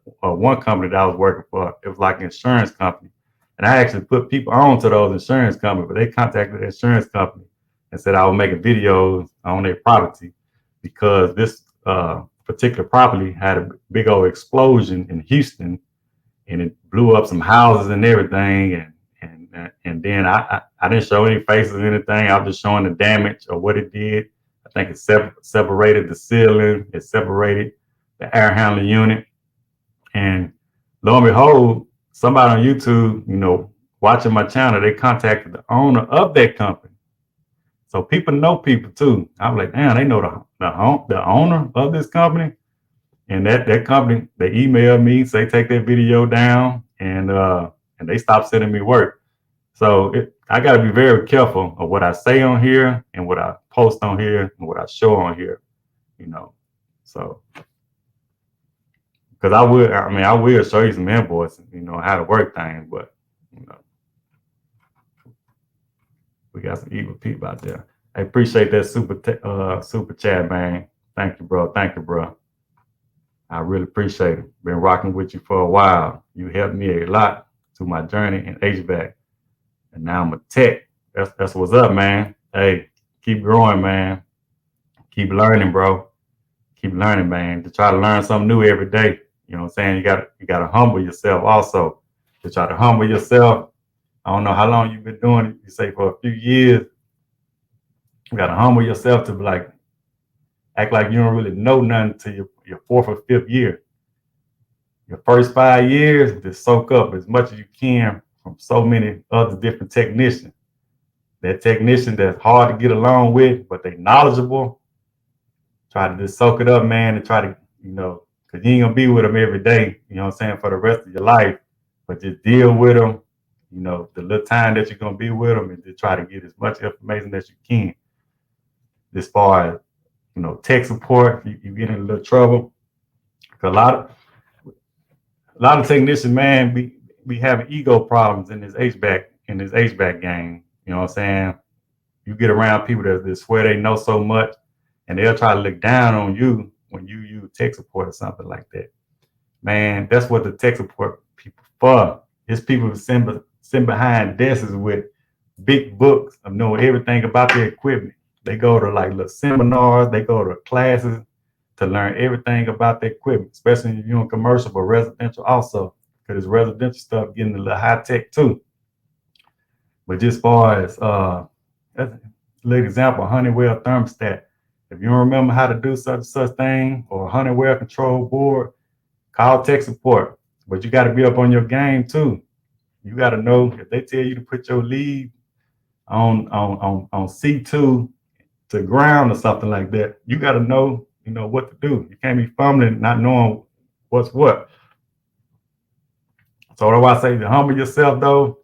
company that I was working for. It was like an insurance company, and I actually put people on to those insurance companies. But they contacted the insurance company and said I was making videos on their property because this particular property had a big old explosion in Houston, and it blew up some houses and everything. And then I didn't show any faces or anything. I was just showing the damage or what it did. I think it separated the ceiling. It separated the air handling unit. And lo and behold, somebody on YouTube, watching my channel, they contacted the owner of that company. So people know people too. I'm like, damn, they know the owner of this company. And that company, they emailed me, say take that video down, and they stopped sending me work. So I got to be very careful of what I say on here and what I post on here and what I show on here, So, because I will show you some invoices, how to work things, but we got some evil people out there. I appreciate that super chat, man. Thank you, bro. Thank you, bro. I really appreciate it. Been rocking with you for a while. You helped me a lot through my journey in HVAC. And now I'm a tech. That's what's up, man. Hey, keep growing, man. Keep learning, bro. Keep learning, man. To try to learn something new every day. You know what I'm saying? You gotta humble yourself also. To try to humble yourself. I don't know how long you've been doing it. You say for a few years. You gotta humble yourself to be like, act like you don't really know nothing until your fourth or fifth year. Your first 5 years, just soak up as much as you can from so many other different technicians. That technician that's hard to get along with, but they knowledgeable. Try to just soak it up, man, and try to, because you ain't gonna be with them every day, you know what I'm saying, for the rest of your life. But just deal with them, the little time that you're gonna be with them, and just try to get as much information as you can. As far as, tech support, you get in a little trouble. A lot of technicians, man, we having ego problems in this HVAC game. You know what I'm saying? You get around people that swear they know so much, and they'll try to look down on you when you use tech support or something like that. Man, that's what the tech support people for. It's people who sit behind desks with big books of knowing everything about their equipment. They go to like little seminars, they go to classes to learn everything about the equipment, especially if you're in commercial, but residential also, because residential stuff getting a little high tech too. But just far as that's a little example, Honeywell thermostat. If you don't remember how to do such thing or Honeywell control board, call tech support. But you got to be up on your game too. You got to know if they tell you to put your lead on C2 to ground or something like that, you got to know, what to do. You can't be fumbling, not knowing what's what. So that's why I say to humble yourself though.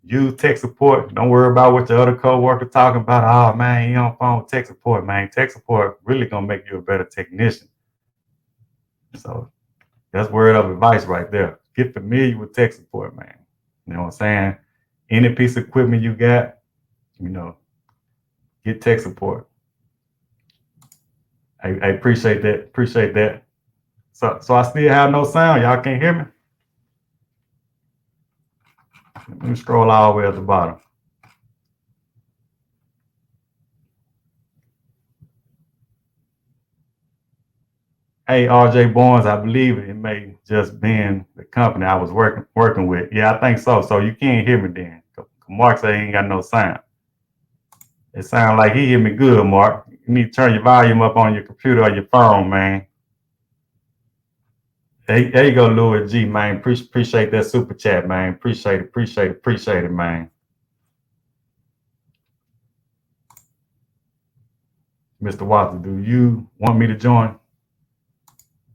Use tech support. Don't worry about what your other coworker talking about. Oh man, you on phone with tech support, man. Tech support really gonna make you a better technician. So that's word of advice right there. Get familiar with tech support, man. You know what I'm saying? Any piece of equipment you got, get tech support. I appreciate that. Appreciate that. So I still have no sound. Y'all can't hear me? Let me scroll all the way at the bottom. Hey, RJ Barnes, I believe it may just been the company I was working with. Yeah, I think so. So you can't hear me then. Mark said he ain't got no sound. It sounds like he hear me good, Mark. You need to turn your volume up on your computer or your phone, man. There you go, Louis G, man. Appreciate that super chat, man. Appreciate it, man. Mr. Watson, do you want me to join?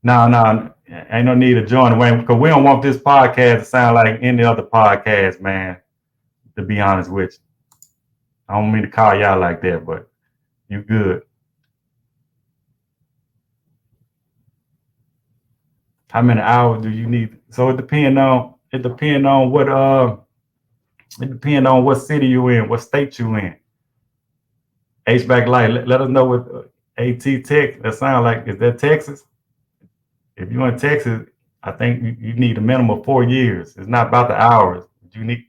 No, ain't no need to join the way because we don't want this podcast to sound like any other podcast, man. To be honest with you, I don't mean to call y'all like that, but you good. How many hours do you need? So it depends on what city you in, what state you in. HVAC light. Let us know what AT Tech. That sound like, is that Texas? If you're in Texas, I think you need a minimum of 4 years. It's not about the hours. You need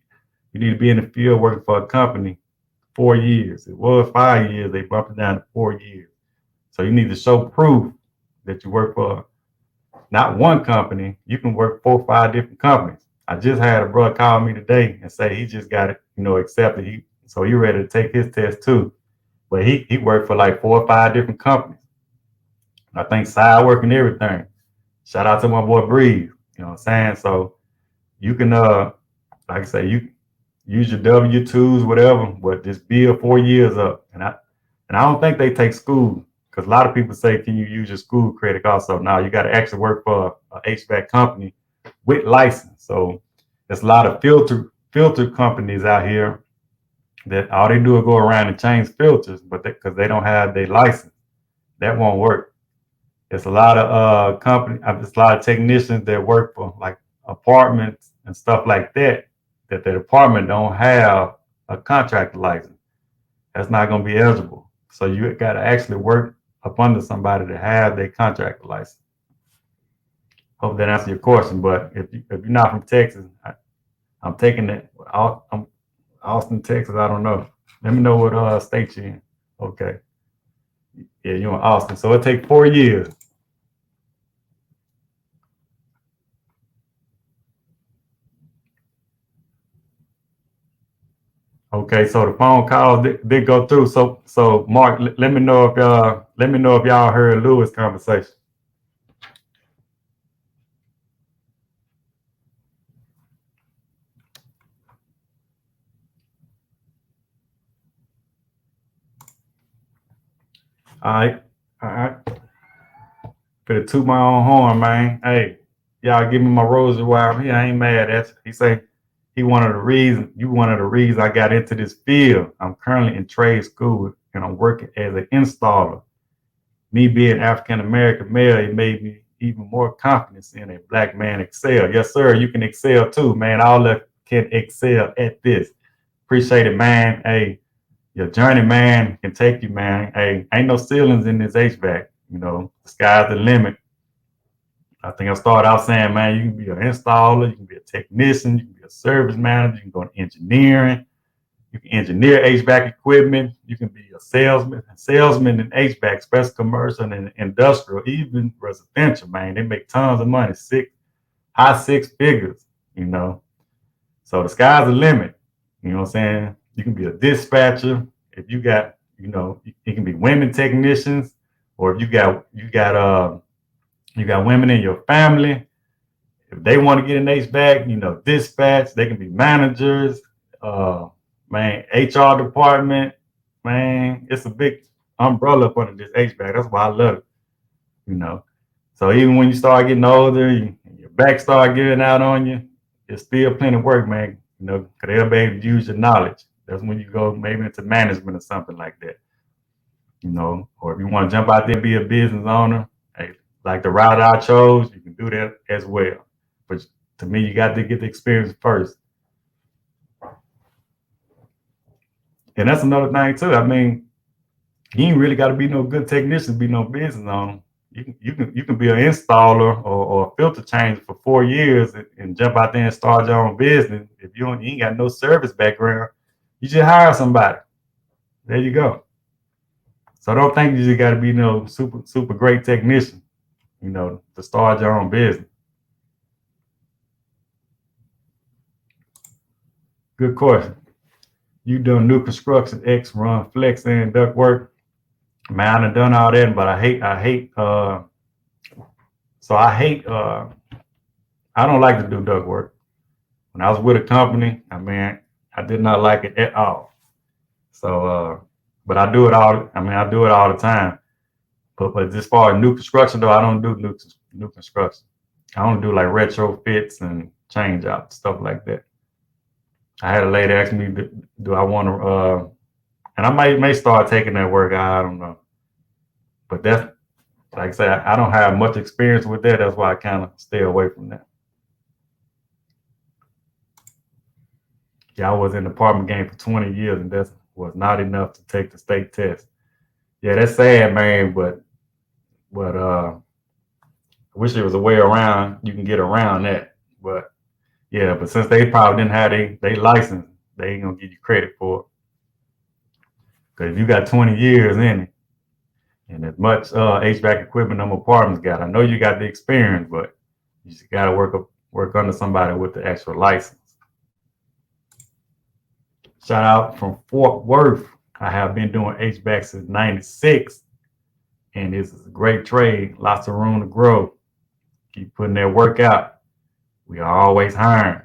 to be in the field working for a company 4 years. It was 5 years. They bumped it down to 4 years. So you need to show proof that you work for not one company. You can work 4 or 5 different companies. I just had a brother call me today and say he just got it, accepted. So he ready to take his test too. But he worked for like 4 or 5 different companies. I think side work and everything. Shout out to my boy Breeze. You know what I'm saying? So you can like I say, you use your W-2s, whatever, but just build 4 years up. And I don't think they take school, because a lot of people say, can you use your school credit also? Now you got to actually work for a HVAC company with license. So there's a lot of filter companies out here that all they do is go around and change filters, but because they don't have their license, that won't work. There's a lot of there's a lot of technicians that work for like apartments and stuff like that the department don't have a contractor license. That's not going to be eligible. So you got to actually work up under somebody to have their contractor license. Hope that answers your question. But if you're not from Texas, I'm taking that. I'm Austin, Texas. I don't know. Let me know what state you're in. Okay. Yeah, you're in Austin. So it takes 4 years. Okay, so the phone call did go through. So Mark, let me know if y'all heard Lewis' conversation. All right, all right. Better toot my own horn, man. Hey, y'all give me my roses while I'm here. I ain't mad at you. He say you one of the reasons I got into this field. I'm currently in trade school and I'm working as an installer. Me being African American male, it made me even more confident in a black man excel. Yes, sir. You can excel too, man. All of can excel at this. Appreciate it, man. Hey, your journey, man, can take you, man. Hey, ain't no ceilings in this HVAC. You know, the sky's the limit. I think I started out saying, man, you can be an installer, you can be a technician, you can be a service manager, you can go to engineering, you can engineer HVAC equipment, you can be a salesman in HVAC, especially commercial and industrial, even residential, man. They make tons of money, high six figures, you know. So the sky's the limit. You know what I'm saying? You can be a dispatcher if you got, you know, it can be women technicians, or if you got women in your family. If they want to get an HVAC, you know, dispatch, they can be managers, man, HR department, man, it's a big umbrella up under this HVAC. That's why I love it, you know. So even when you start getting older, your back start giving out on you, it's still plenty of work, man. You know, because they'll be able to use your knowledge. That's when you go maybe into management or something like that, you know. Or if you want to jump out there and be a business owner, hey, like the route I chose, you can do that as well. But to me, you got to get the experience first. And that's another thing too. I mean, you ain't really got to be no good technician to be no business owner. You can be an installer or a filter changer for 4 years and jump out there and start your own business. If you ain't got no service background, you just hire somebody. There you go. So I don't think you just got to be no super great technician, you know, to start your own business. Good question. You done new construction, X, run, flex, and duct work. Man, I done all that, but I hate, I don't like to do duct work. When I was with a company, I mean, I did not like it at all. So, but I do it all the time. But as far as new construction, though, I don't do new construction. I don't do like retrofits and change out stuff like that. I had a lady ask me, do I want to, and I may start taking that work. I don't know. But that's, like I said, I don't have much experience with that. That's why I kind of stay away from that. Yeah, I was in the apartment game for 20 years, and that was not enough to take the state test. Yeah, that's sad, man. But I wish there was a way around. You can get around that. But yeah, but since they probably didn't have they license, they ain't gonna give you credit for it. Because if you got 20 years in it, and as much HVAC equipment them apartments got, I know you got the experience, but you just gotta work under somebody with the actual license. Shout out from Fort Worth. I have been doing HVAC since '96, and this is a great trade. Lots of room to grow. Keep putting that work out. We are always hiring.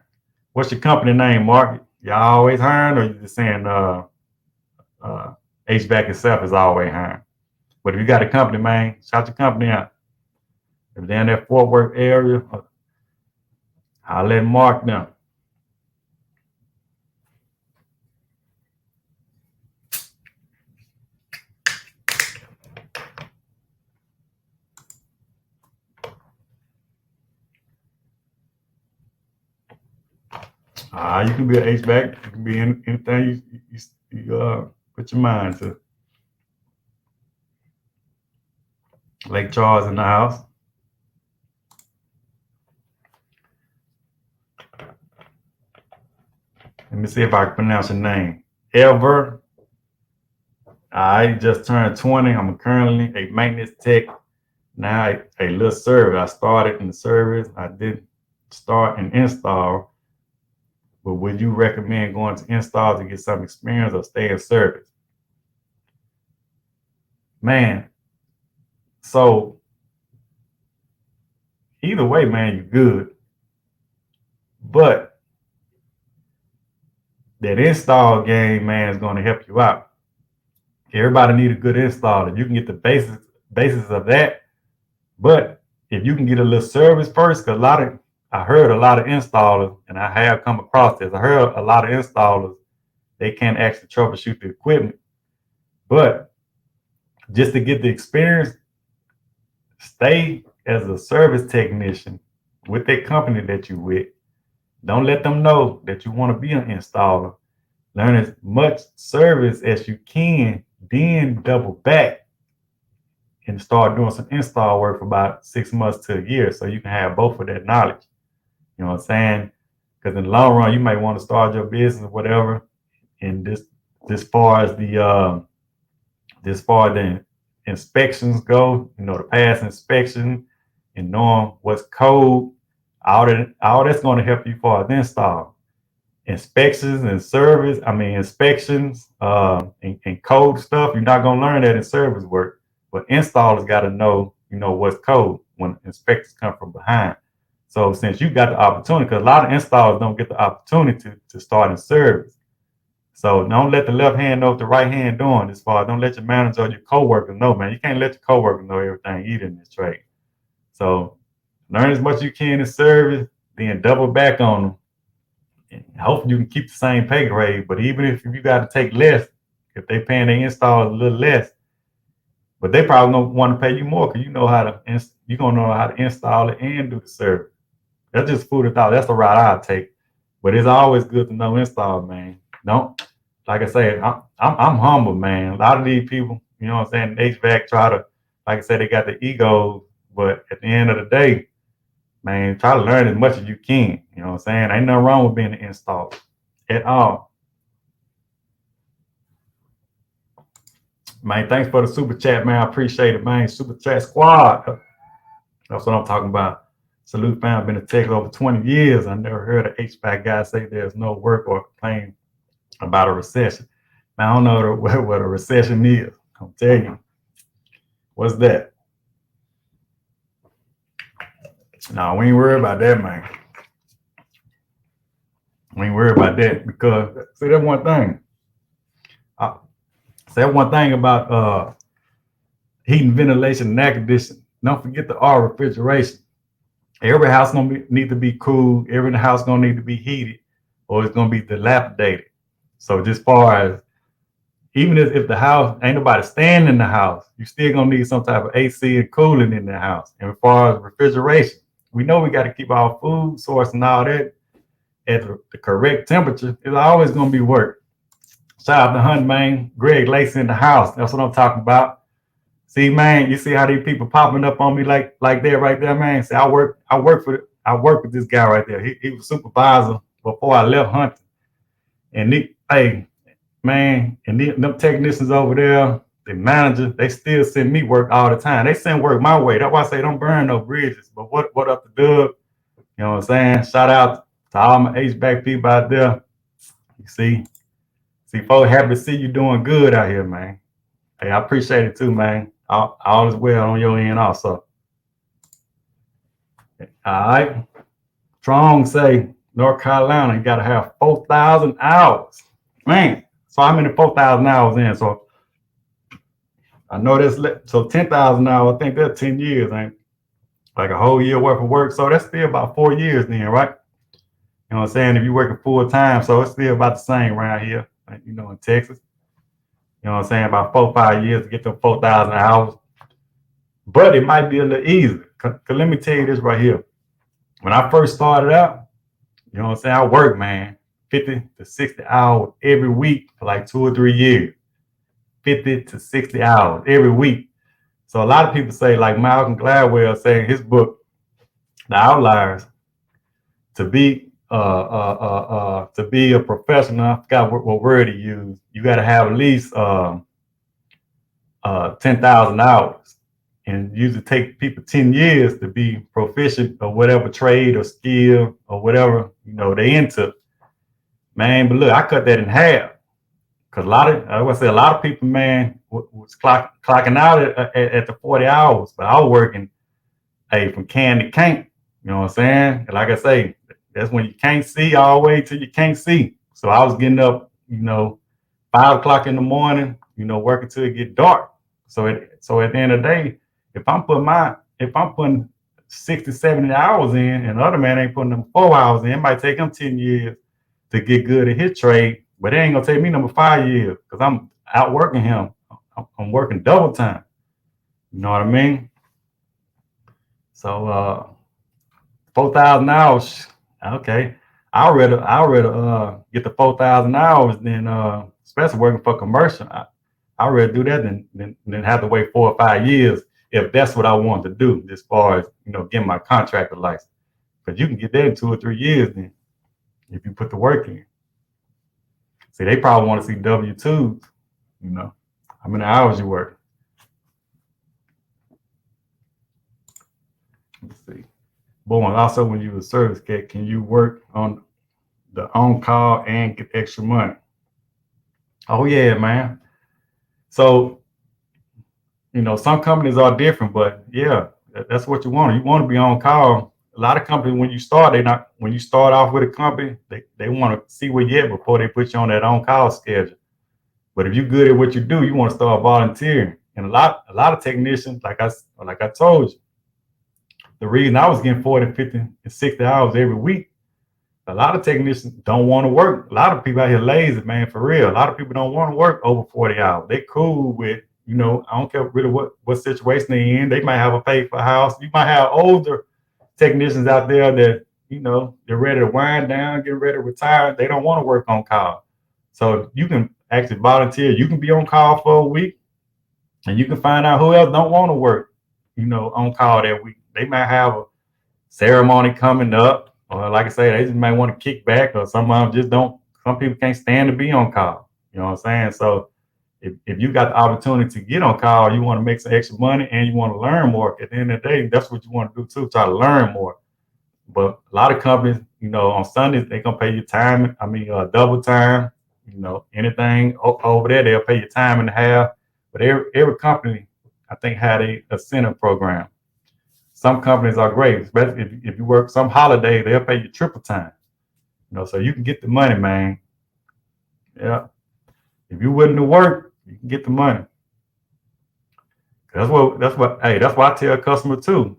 What's your company name, Mark? Y'all always hiring, or you just saying HVAC itself is always hiring? But if you got a company, man, shout your company out. If they're in that Fort Worth area, I'll let Mark know. You can be an HVAC. You can be anything you put your mind to. Lake Charles in the house. Let me see if I can pronounce your name. Ever. I just turned 20. I'm currently a maintenance tech. Now a little service. I started in the service. I did start and install, but would you recommend going to install to get some experience or stay in service? Man, so either way, man, you're good. But that install game, man, is going to help you out. Everybody need a good installer. You can get the basis of that. But if you can get a little service first, because I heard a lot of installers, and I have come across this. I heard a lot of installers, they can't actually troubleshoot the equipment. But just to get the experience, stay as a service technician with that company that you with. Don't let them know that you want to be an installer. Learn as much service as you can, then double back and start doing some install work for about 6 months to a year so you can have both of that knowledge. You know what I'm saying? Because in the long run, you might want to start your business or whatever. And this far as the inspections go, you know, the pass inspection and knowing what's code, all that's going to help you for the install. Inspections and service, inspections and code stuff, you're not going to learn that in service work. But installers got to know, you know, what's code when inspectors come from behind. So since you got the opportunity, because a lot of installers don't get the opportunity to start in service. So don't let the left hand know what the right hand doing as far as don't let your manager or your coworker know, man. You can't let your coworker know everything either in this trade. So learn as much as you can in service, then double back on them. And hopefully you can keep the same pay grade. But even if you got to take less, if they paying their install a little less, but they probably don't want to pay you more because you're gonna know how to install it and do the service. That's just food for thought. That's the route I take. But it's always good to know install, man. Don't, like I said, I'm humble, man. A lot of these people, you know what I'm saying, HVAC try to, like I said, they got the egos, but at the end of the day, man, try to learn as much as you can. You know what I'm saying? Ain't nothing wrong with being an installer at all. Man, thanks for the super chat, man. I appreciate it, man. Super chat squad. That's what I'm talking about. Salute, fam. I've been a tech over 20 years. I never heard an HVAC guy say there's no work or complain about a recession. Man, I don't know what a recession is. I'll tell you. What's that? No, we ain't worried about that, man. We ain't worried about that because, see, that's one thing. That one thing about heating, ventilation, and air conditioning. Don't forget the R, refrigeration. Every house gonna need to be cool. Every house gonna need to be heated, or it's gonna be dilapidated. So just far as even if the house ain't nobody staying in the house, you still gonna need some type of AC and cooling in the house. And as far as refrigeration, we know we got to keep our food source and all that at the correct temperature. It's always gonna be work. Shout out to Hunt, man. Greg Lace in the house. That's what I'm talking about. See, man, you see how these people popping up on me like that right there, man. See, I work with this guy right there. He was supervisor before I left hunting. And hey, man, and them technicians over there, the managers, they still send me work all the time. They send work my way. That's why I say don't burn no bridges. But what up to Doug? You know what I'm saying? Shout out to all my HVAC people out there. You see, folks, happy to see you doing good out here, man. Hey, I appreciate it too, man. All is well on your end also. All right. Strong say North Carolina, you got to have 4,000 hours. Man, so how many 4,000 hours in? So I know that's, so 10,000 hours, I think that's 10 years, ain't like a whole year worth of work. So that's still about 4 years then, right? You know what I'm saying? If you're working full time, so it's still about the same around here, like, you know, in Texas. You know what I'm saying? About 4 or 5 years to get to 4,000 hours. But it might be a little easier. Cause let me tell you this right here. When I first started out, you know what I'm saying? I worked, man, 50 to 60 hours every week for like 2 or 3 years. 50 to 60 hours every week. So a lot of people say, like Malcolm Gladwell saying his book, The Outliers, to be a professional, I forgot what word he used, you got to have at least 10,000 hours. And usually take people 10 years to be proficient or whatever trade or skill or whatever, you know, they into. man. But look, I cut that in half. Cause I would say a lot of people, man, was clocking out at the 40 hours, but I was working, hey, from can to can't. You know what I'm saying? And like I say, that's when you can't see all the way till you can't see. So I was getting up, 5 o'clock in the morning, working till it get dark. So at the end of the day, if I'm putting 60, 70 hours in, and the other man ain't putting them 4 hours in, it might take him 10 years to get good at his trade. But it ain't gonna take me number 5 years because I'm outworking him. I'm working double time. You know what I mean? So 4,000 hours, okay. I'd rather get the 4,000 hours than especially working for commercial. I'd rather do that than have to wait 4 or 5 years if that's what I want to do as far as getting my contractor license. Because you can get that in 2 or 3 years then if you put the work in. See, they probably want to see W-2s, how many hours you work. Let's see. Boy, also when you're a service cat, can you work on the on-call and get extra money? Oh yeah, man. So, some companies are different, but yeah, that's what you want. You want to be on call. A lot of companies, when you start off with a company, they want to see where you're at before they put you on that on-call schedule. But if you're good at what you do, you want to start volunteering. And a lot of technicians, like I told you, the reason I was getting 40, 50, and 60 hours every week, a lot of technicians don't want to work. A lot of people out here lazy, man, for real. A lot of people don't want to work over 40 hours. They cool with, I don't care really what situation they're in. They might have a pay for a house. You might have older technicians out there that, they're ready to wind down, getting ready to retire. They don't want to work on call. So you can actually volunteer. You can be on call for a week and you can find out who else don't want to work, on call that week. They might have a ceremony coming up, or like I say, they just might want to kick back, or some of them just don't. Some people can't stand to be on call. You know what I'm saying? So if you got the opportunity to get on call, you want to make some extra money and you want to learn more. At the end of the day, that's what you want to do too, try to learn more. But a lot of companies, on Sundays, they're going to pay you time. Double time, anything over there, they'll pay you time and a half. But every company, I think, had a incentive program. Some companies are great, especially if you work some holiday, they'll pay you triple time. So you can get the money, man. Yeah. If you're willing to work, you can get the money. That's what I tell a customer too.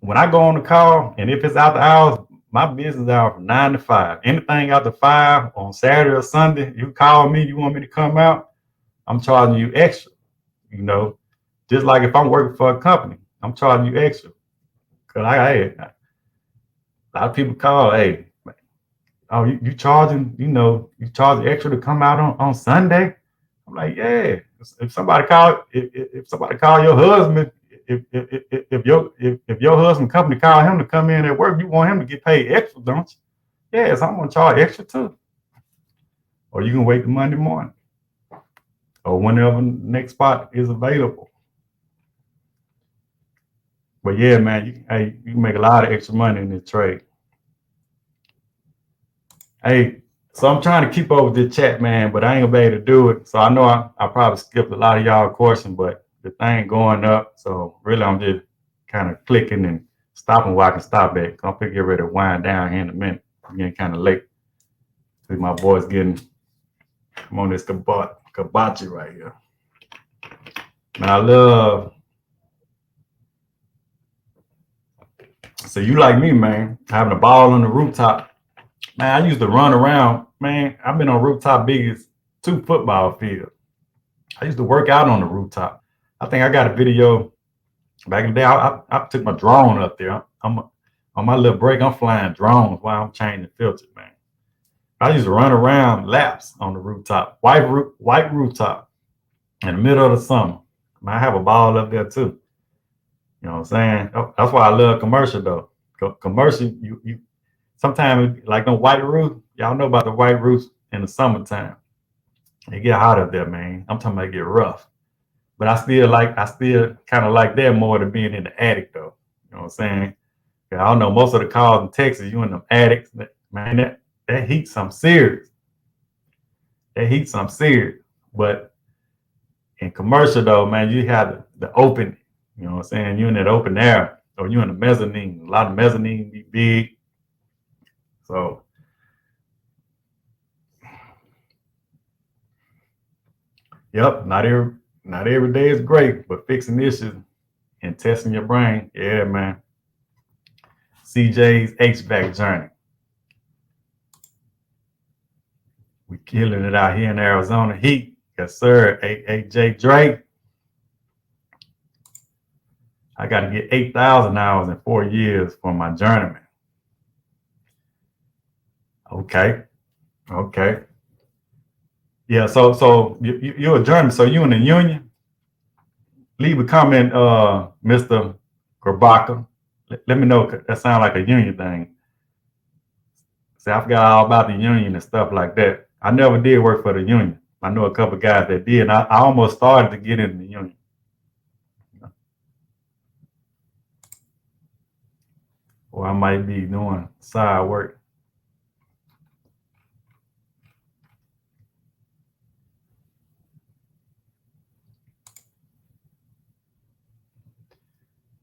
When I go on the call, and if it's after hours, my business hours from 9 to 5. Anything after 5 on Saturday or Sunday, you call me, you want me to come out, I'm charging you extra. Just like if I'm working for a company, I'm charging you extra. Cause a lot of people call, hey, oh, you charging, you charge extra to come out on Sunday? I'm like, yeah. If somebody call your husband, if your husband company call him to come in at work, you want him to get paid extra, don't you? Yeah, so I'm gonna charge extra too. Or you can wait till Monday morning, or whenever the next spot is available. But yeah, man, you can make a lot of extra money in this trade. Hey, so I'm trying to keep up with this chat, man, but I ain't gonna be able to do it. So I know I probably skipped a lot of y'all questions, but the thing going up. So really, I'm just kind of clicking and stopping where I can stop at. I'm gonna get ready to wind down here in a minute. I'm getting kind of late. See, my boy's I'm on this hibachi right here. Man, I love. So you like me, man, having a ball on the rooftop. Man, I used to run around. Man, I've been on rooftop big as 2 football fields. I used to work out on the rooftop. I think I got a video back in the day. I took my drone up there. I'm on my little break. I'm flying drones while I'm changing filters, man. I used to run around laps on the rooftop, white rooftop, in the middle of the summer. Man, I have a ball up there too. You know what I'm saying? That's why I love commercial though. Commercial, you sometimes like no white roof. Y'all know about the white roofs in the summertime. It get hot up there, man. I'm talking about it get rough. But I still kind of like that more than being in the attic though. You know what I'm saying? I don't know, most of the cars in Texas, you in them attics, man, that heat something serious. That heat something serious. But in commercial though, man, you have the open, you know what I'm saying? You're in that open air, or you're in the mezzanine. A lot of mezzanine be big. So yep, not every day is great, but fixing issues and testing your brain, yeah, man. CJ's HVAC journey. We killing it out here in Arizona heat. Yes, sir. AJ Drake. I got to get 8,000 hours in 4 years for my journeyman. Okay. Okay. Yeah. So you're a journeyman. So you in the union? Leave a comment, Mr. Grabaka. Let me know. That sounds like a union thing. See, I forgot all about the union and stuff like that. I never did work for the union. I know a couple of guys that did. And I almost started to get in the union. Or I might be doing side work.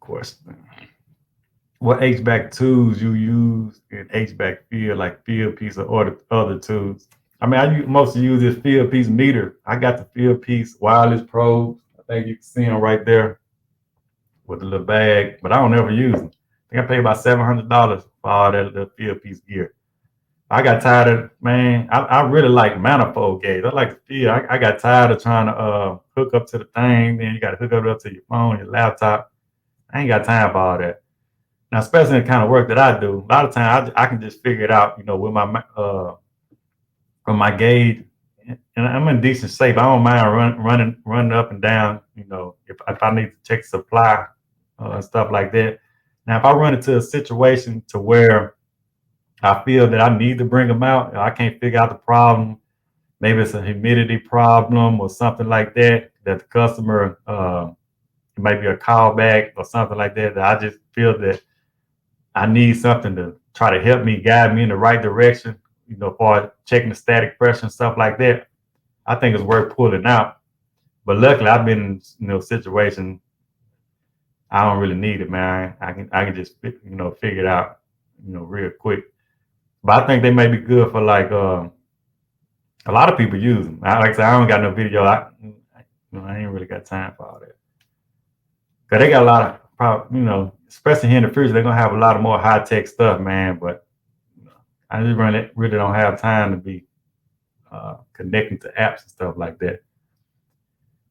Question. What HVAC tools you use in HVAC field, like field piece or other tools? I mean, I mostly use this field piece meter. I got the field piece wireless probes. I think you can see them right there with the little bag, but I don't ever use them. I think I paid about $700 for all that field piece gear. I got tired of, man, I really like manifold gauge. I like the feel. I got tired of trying to hook up to the thing. Then you got to hook up to your phone, your laptop. I ain't got time for all that. Now, especially in the kind of work that I do, a lot of times I can just figure it out, you know, with from my gauge. And I'm in decent shape. I don't mind running up and down, you know, if I need to check supply and stuff like that. Now, if I run into a situation to where I feel that I need to bring them out, I can't figure out the problem. Maybe it's a humidity problem or something like that, that the customer, it might be a callback or something like that, that I just feel that I need something to try to help me, guide me in the right direction, you know, for checking the static pressure and stuff like that. I think it's worth pulling out. But luckily, I've been in, you know, situation I don't really need it, man. I can just, you know, figure it out, you know, real quick. But I think they may be good for like a lot of people use them. Like I said, I don't got no video. I ain't really got time for all that. Cause they got a lot of, you know, especially here in the future, they're gonna have a lot of more high tech stuff, man. But you know, I just really don't have time to be connecting to apps and stuff like that.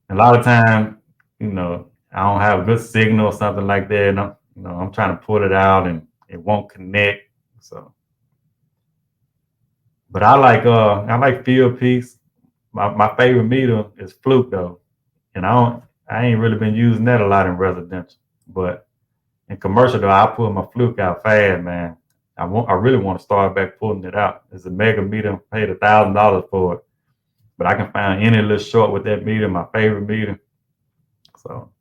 A lot of time, you know, I don't have a good signal or something like that, and I'm trying to pull it out and it won't connect. So, but I like field piece. My favorite meter is Fluke though, and I ain't really been using that a lot in residential, but in commercial though, I pull my Fluke out fast, man. I really want to start back pulling it out. It's a mega meter, paid $1,000 for it, but I can find any little short with that meter, my favorite meter. So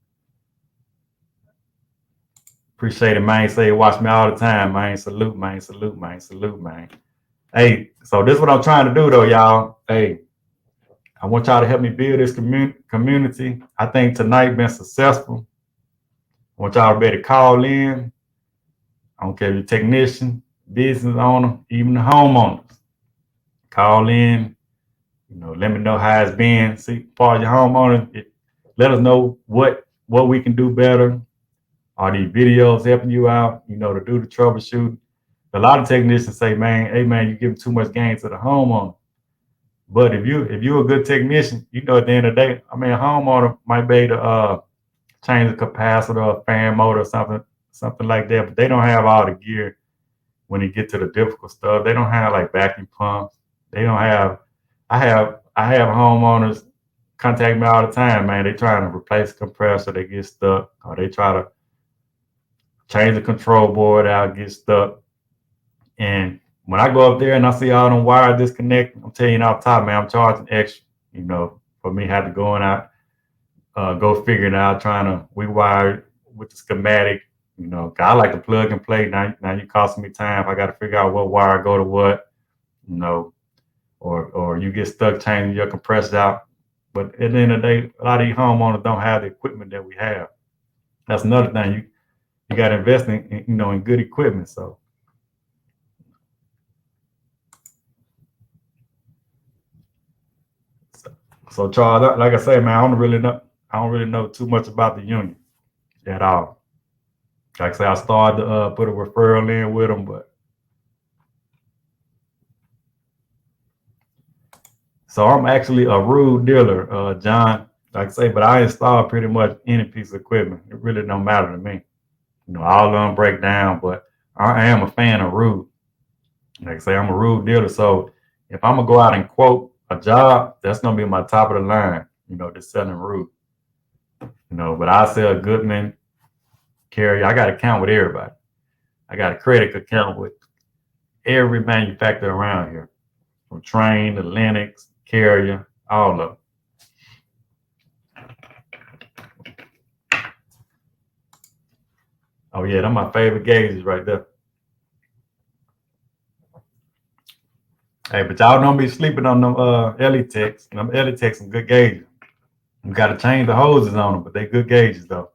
appreciate it, man. Say watch me all the time, man. Salute, man. Salute, man. Salute, man. Hey, so this is what I'm trying to do though, y'all. Hey, I want y'all to help me build this community. I think tonight been successful. I want y'all to be able to call in. I don't care if you're a technician, business owner, even the homeowners. Call in, you know, let me know how it's been. See, for your homeowner, let us know what we can do better. Are these videos helping you out, you know, to do the troubleshooting? A lot of technicians say, man, hey man, you're giving too much gain to the homeowner. But if you're a good technician, you know, at the end of the day, I mean, a homeowner might be able to change the capacitor, a fan motor, or something like that. But they don't have all the gear when you get to the difficult stuff. They don't have like vacuum pumps. They don't have. I have homeowners contact me all the time, man. They trying to replace the compressor, they get stuck, or they try to change the control board out, get stuck. And when I go up there and I see all them wires disconnect, I'm telling you off top, man, I'm charging extra, you know, for me have to go and out, go figure it out, trying to rewire with the schematic, you know. I like to plug and play. Now you costing me time. I got to figure out what wire go to what, you know, or you get stuck changing your compressor out. But at the end of the day, a lot of these homeowners don't have the equipment that we have. That's another thing. You got to invest in, you know, in good equipment. So Charles, like I say, man, I don't really know too much about the union at all. Like I say, I started to put a referral in with them, but so I'm actually a rude dealer, John. Like I say, but I install pretty much any piece of equipment. It really don't matter to me. You know, all of them break down, but I am a fan of rude. Like I say, I'm a rude dealer. So if I'm gonna go out and quote a job, that's gonna be my top of the line. You know, just selling rude. You know, but I sell Goodman, Carrier. I got to count with everybody. I got a credit account with every manufacturer around here, from Train to Lennox, Carrier, all of them. Oh yeah, they're my favorite gauges right there. Hey, but y'all don't be sleeping on them Elitex. Them Elitex some good gauges. You got to change the hoses on them, but they good gauges though.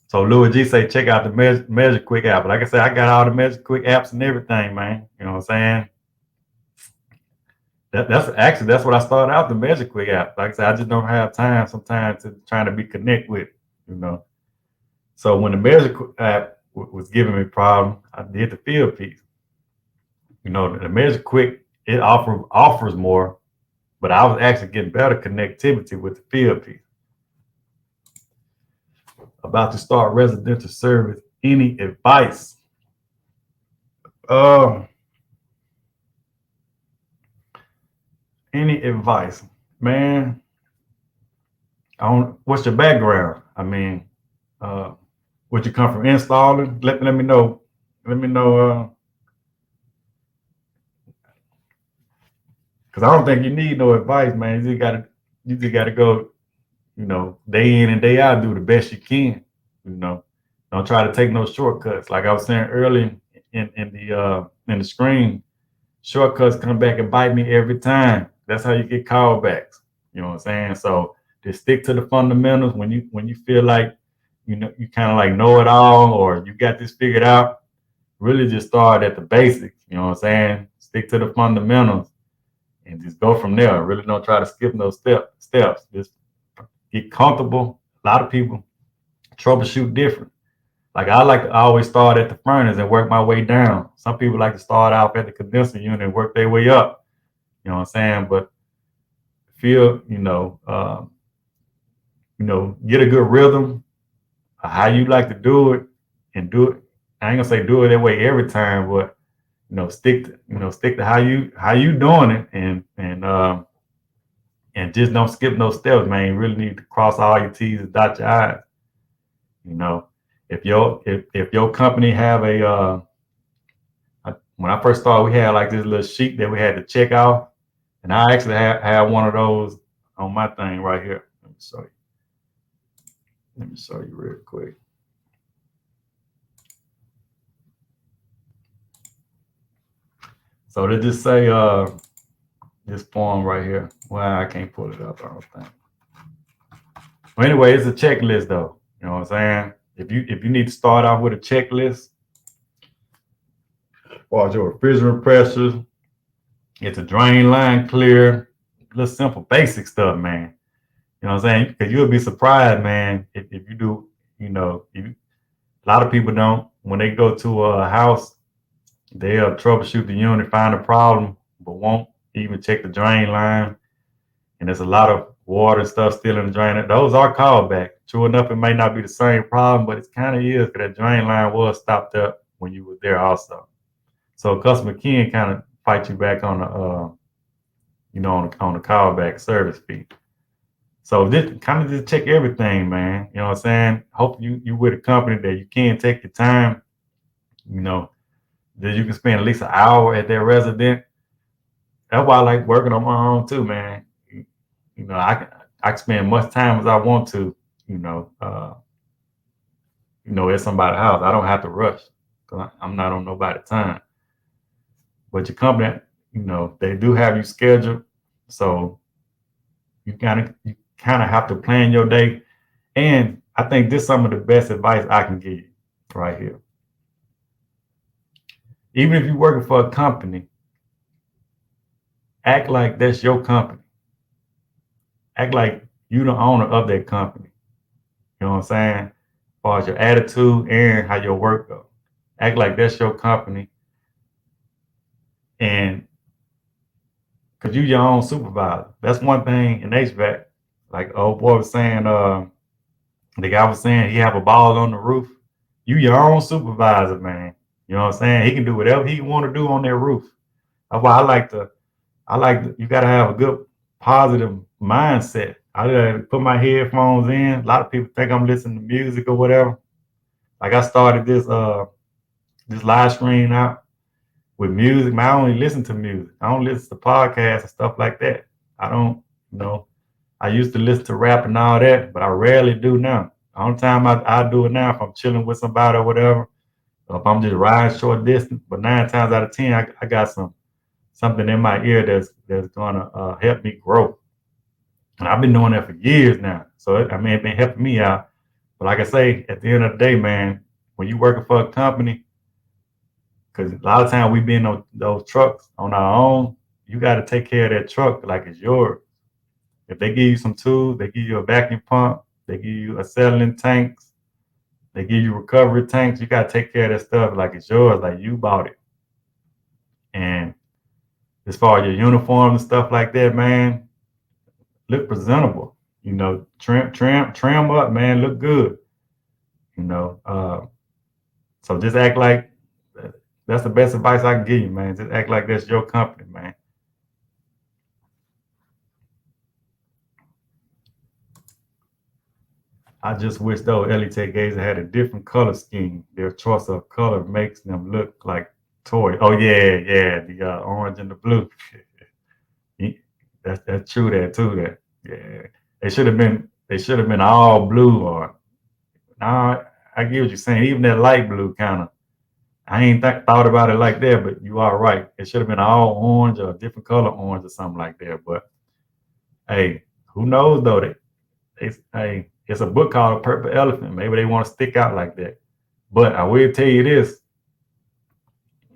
So Louis G say check out the Measure Quick app. Like I said, I got all the Measure Quick apps and everything, man. You know what I'm saying? That's what I started out the Measure Quick app. Like I said, I just don't have time sometimes to trying to be connect with, you know. So when the Measure Quick app was giving me problem, I did the field piece. You know, the Measure Quick, it offers more, but I was actually getting better connectivity with the field piece. About to start residential service. Any advice? Any advice, man? What's your background? I mean, would you come from installing? Let me know. Let me know. Because I don't think you need no advice, man. You just gotta go, you know, day in and day out, do the best you can. You know, don't try to take no shortcuts. Like I was saying earlier in the screen, shortcuts come back and bite me every time. That's how you get callbacks. You know what I'm saying? So just stick to the fundamentals. When you feel like you kind of like know it all or you got this figured out, really just start at the basics. You know what I'm saying? Stick to the fundamentals and just go from there. Really don't try to skip no steps. Just get comfortable. A lot of people troubleshoot different. Like I always start at the furnace and work my way down. Some people like to start out at the condenser unit and work their way up. You know what I'm saying? But feel, get a good rhythm of how you like to do it and do it. I ain't gonna say do it that way every time, but stick to how you doing it and just don't skip no steps, man. You really need to cross all your T's and dot your I's. You know, if your company have when I first started, we had like this little sheet that we had to check off, and I actually had one of those on my thing right here. Let me show you real quick. So they just say this form right here. Well, I can't pull it up, I don't think. Well, anyway, it's a checklist though. You know what I'm saying? If you need to start off with a checklist, watch your refrigerant pressures, get the drain line clear, little simple basic stuff, man. You know what I'm saying? Because you'll be surprised, man, if you do, a lot of people don't, when they go to a house, they'll troubleshoot the unit, find a problem, but won't even check the drain line. And there's a lot of water and stuff still in the drain. Those are called back. True enough, it may not be the same problem, but it kind of is because that drain line was stopped up when you were there also. So customer can kind of fight you back on the, on the callback service fee. So this kind of just check everything, man. You know what I'm saying? Hope you with a company that you can take your time, that you can spend at least an hour at their resident. That's why I like working on my own too, man. I can spend as much time as I want to, you know, at somebody's house. I don't have to rush because I'm not on nobody's time. But your company, you know, they do have you scheduled, so you kind of have to plan your day. And I think this is some of the best advice I can give you right here. Even if you're working for a company, act like that's your company. Act like you the owner of that company. You know what I'm saying? As far as your attitude and how your work goes. Act like that's your company. And because you're your own supervisor. That's one thing in HVAC. Like old boy was saying, the guy was saying he have a ball on the roof. You your own supervisor, man. You know what I'm saying? He can do whatever he want to do on that roof. That's why you gotta have a good positive mindset. I put my headphones in. A lot of people think I'm listening to music or whatever. Like I started this live stream out with music. Man, I only listen to music. I don't listen to podcasts and stuff like that. I don't, you know, I used to listen to rap and all that, but I rarely do now. The only time I do it now if I'm chilling with somebody or whatever, or if I'm just riding short distance. But 9 times out of 10, I got something in my ear that's gonna help me grow. And I've been doing that for years now. So it's been helping me out. But like I say, at the end of the day, man, when you're working for a company, because a lot of times we be in those trucks on our own, you got to take care of that truck like it's yours. If they give you some tools, they give you a vacuum pump, they give you acetylene tanks, they give you recovery tanks, you got to take care of that stuff like it's yours, like you bought it. And as far as your uniform and stuff like that, man, look presentable. You know, trim up, man, look good. You know, so just act like that's the best advice I can give you, man. Just act like that's your company, man. I just wish though Elitech Gazer had a different color scheme. Their choice of color makes them look like toys. Oh yeah, the orange and the blue. That's true. That too. That yeah, they should have been all blue or. Nah, I get what you're saying. Even that light blue kind of. I ain't thought about it like that, but you are right. It should have been all orange or a different color orange or something like that. But hey, who knows though? Hey, it's a book called Purple Elephant. Maybe they want to stick out like that. But I will tell you this.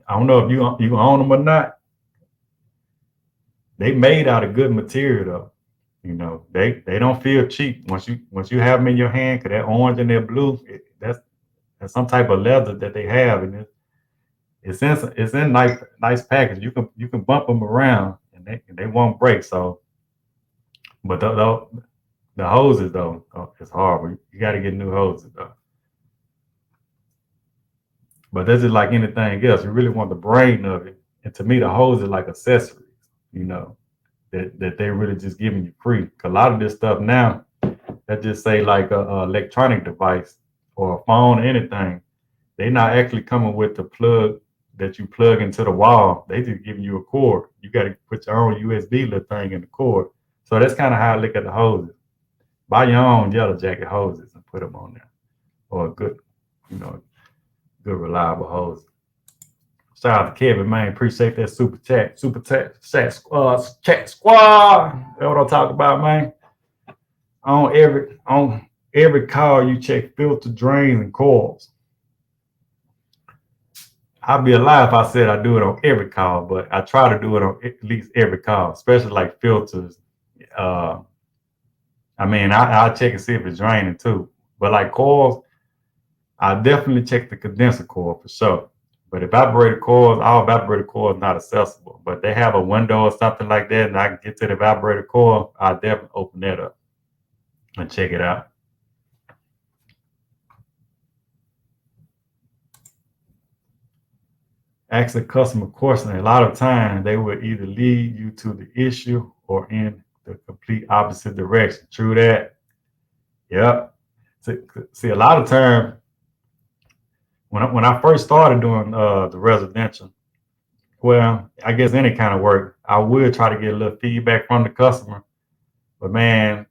I don't know if you own them or not. They made out of good material though. You know, they don't feel cheap once you have them in your hand. Cause that orange and that blue, that's some type of leather that they have, and it's in nice package. You can bump them around and they won't break. So, but the hoses though, it's horrible. You got to get new hoses though. But this is like anything else. You really want the brain of it. And to me, the hose is like accessories, you know, that they really just giving you free. A lot of this stuff now, that just say like a electronic device or a phone or anything, they not actually coming with the plug that you plug into the wall. They just giving you a cord. You got to put your own USB little thing in the cord. So that's kind of how I look at the hoses. Buy your own Yellow Jacket hoses and put them on there, or a good, you know, good reliable hose. Shout out to Kevin, man. Appreciate that super chat squad. That's what I'm talking about, man. On every car, you check filter drains and coils. I'd be a lie if I said I do it on every car, but I try to do it on at least every car, especially like filters. I'll check and see if it's draining too. But like coils, I definitely check the condenser coil for sure. But evaporator coils, all evaporator coils not accessible. But they have a window or something like that, and I can get to the evaporator coil. I'll definitely open that up and check it out. Ask the customer question. A lot of times they will either lead you to the issue or in the complete opposite direction. True that. Yep. See, a lot of times when I first started doing the residential, well, I guess any kind of work, I would try to get a little feedback from the customer. But man,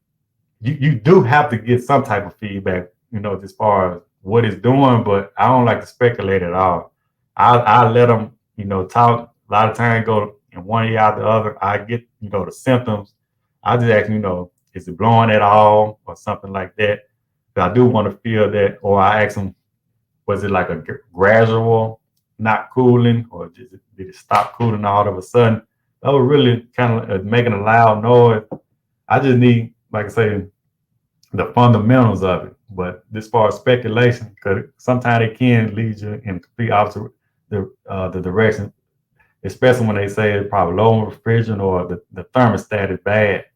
you do have to get some type of feedback, you know, as far as what it's doing, but I don't like to speculate at all. I let them, talk. A lot of times go in one ear out the other. I get, the symptoms. I just ask, is it blowing at all or something like that? But I do want to feel that, or I ask them, was it like a gradual not cooling, or did it stop cooling all of a sudden? That was really kind of making a loud noise. I just need, like I say, the fundamentals of it. But as far as speculation, because sometimes it can lead you in complete opposite the direction, especially when they say it's probably low refrigerant or the thermostat is bad.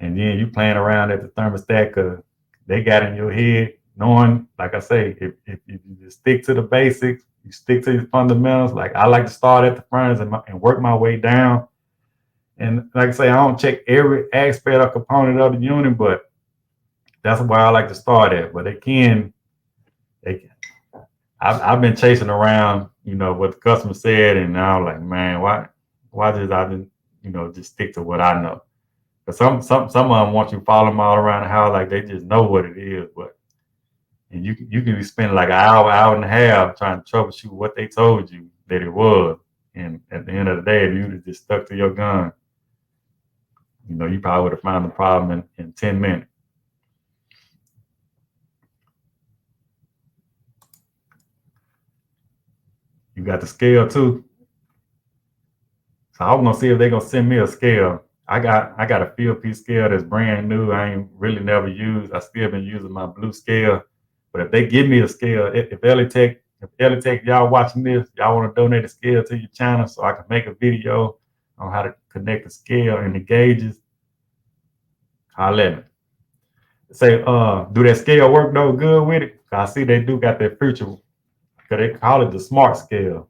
And then you playing around at the thermostat because they got in your head, knowing, like I say, if you just stick to the basics, you stick to the fundamentals. Like I like to start at the furnace and work my way down. And like I say, I don't check every aspect or component of the unit, but that's where I like to start at. But I've been chasing around, what the customer said, and now I'm like, man, why did I didn't, just stick to what I know? But some of them want you to follow them all around the house like they just know what it is, but and you can be spending like an hour and a half trying to troubleshoot what they told you that it was, and at the end of the day, if you just stuck to your gun, you probably would have found the problem in 10 minutes. You got the scale too. So I was gonna see if they're gonna send me a scale. I got a field piece scale that's brand new. I ain't really never used. I still been using my blue scale. But if they give me a scale, if Elitech, y'all watching this, y'all want to donate a scale to your channel so I can make a video on how to connect the scale and the gauges, holla at me. Say, do that scale work though good with it? I see they do got that feature, because they call it the smart scale.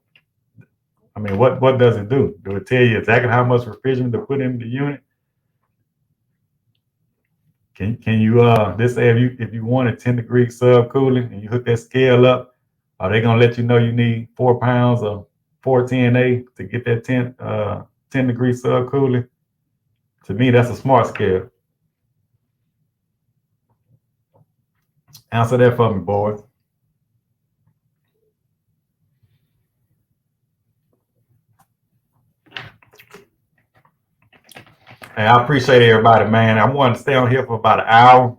I mean, what does it do? Do it tell you exactly how much refrigerant to put in the unit? Can you this say if you wanted 10 degree sub cooling and you hook that scale up, are they gonna let you know you need 4 pounds of 410A to get that 10 degree sub cooling? To me, that's a smart scale. Answer that for me, boys. Hey, I appreciate everybody, man. I wanted to stay on here for about an hour,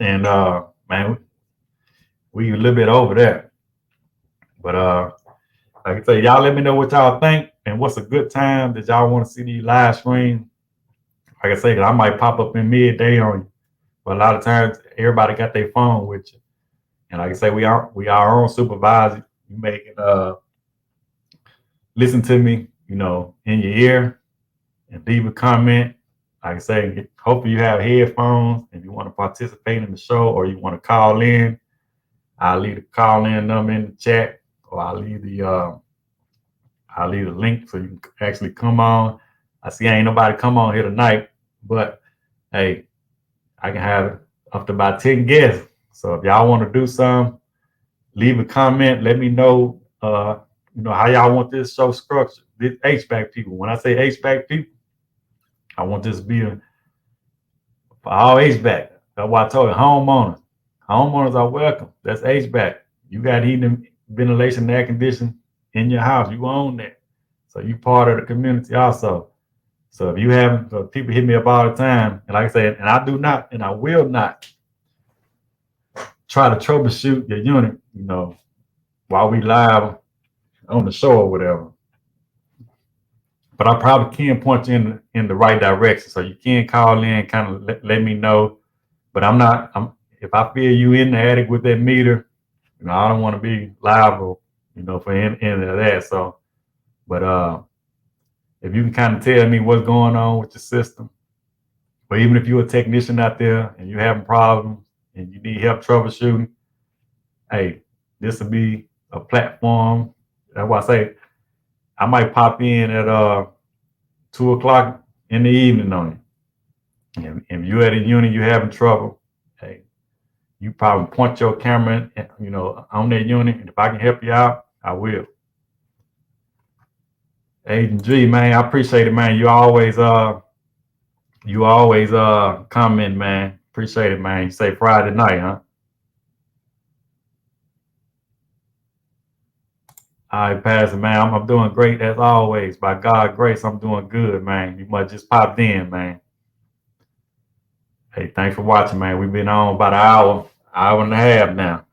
and man, we a little bit over that. But like I say, y'all let me know what y'all think and what's a good time that y'all want to see these live streams. Like I say, 'cause I might pop up in midday on you. But a lot of times, everybody got their phone with you, and like I say, we are our own supervisor. You may listen to me, in your ear, and leave a comment. Like I say, hopefully you have headphones. If you want to participate in the show or you want to call in, I'll leave the call in number in the chat, or I'll leave the link so you can actually come on. I see ain't nobody come on here tonight, but hey, I can have up to about 10 guests. So if y'all want to do some, leave a comment. Let me know, how y'all want this show structured. This HVAC people. When I say HVAC people, I want this to be for all HVAC. That's why I told you, homeowners. Homeowners are welcome. That's HVAC. You got heating, ventilation, and air conditioning in your house. You own that. So you part of the community also. So if you haven't, people hit me up all the time. And like I said, and I do not, and I will not try to troubleshoot your unit, while we live on the show or whatever. But I probably can point you in the right direction. So you can call in, kind of let me know. But if I feel you in the attic with that meter, I don't want to be liable, for any of that. So, but if you can kind of tell me what's going on with your system, or even if you're a technician out there and you're having problems and you need help troubleshooting, hey, this will be a platform. That's why I say I might pop in at 2:00 in the evening on you. And if you're at a unit, you're having trouble, hey, you probably point your camera, on that unit. And if I can help you out, I will. Agent G, man, I appreciate it, man. You always comment, man. Appreciate it, man. You say Friday night, huh? All right, Pastor, man. I'm doing great as always. By God's grace, I'm doing good, man. You must just popped in, man. Hey, thanks for watching, man. We've been on about an hour and a half now.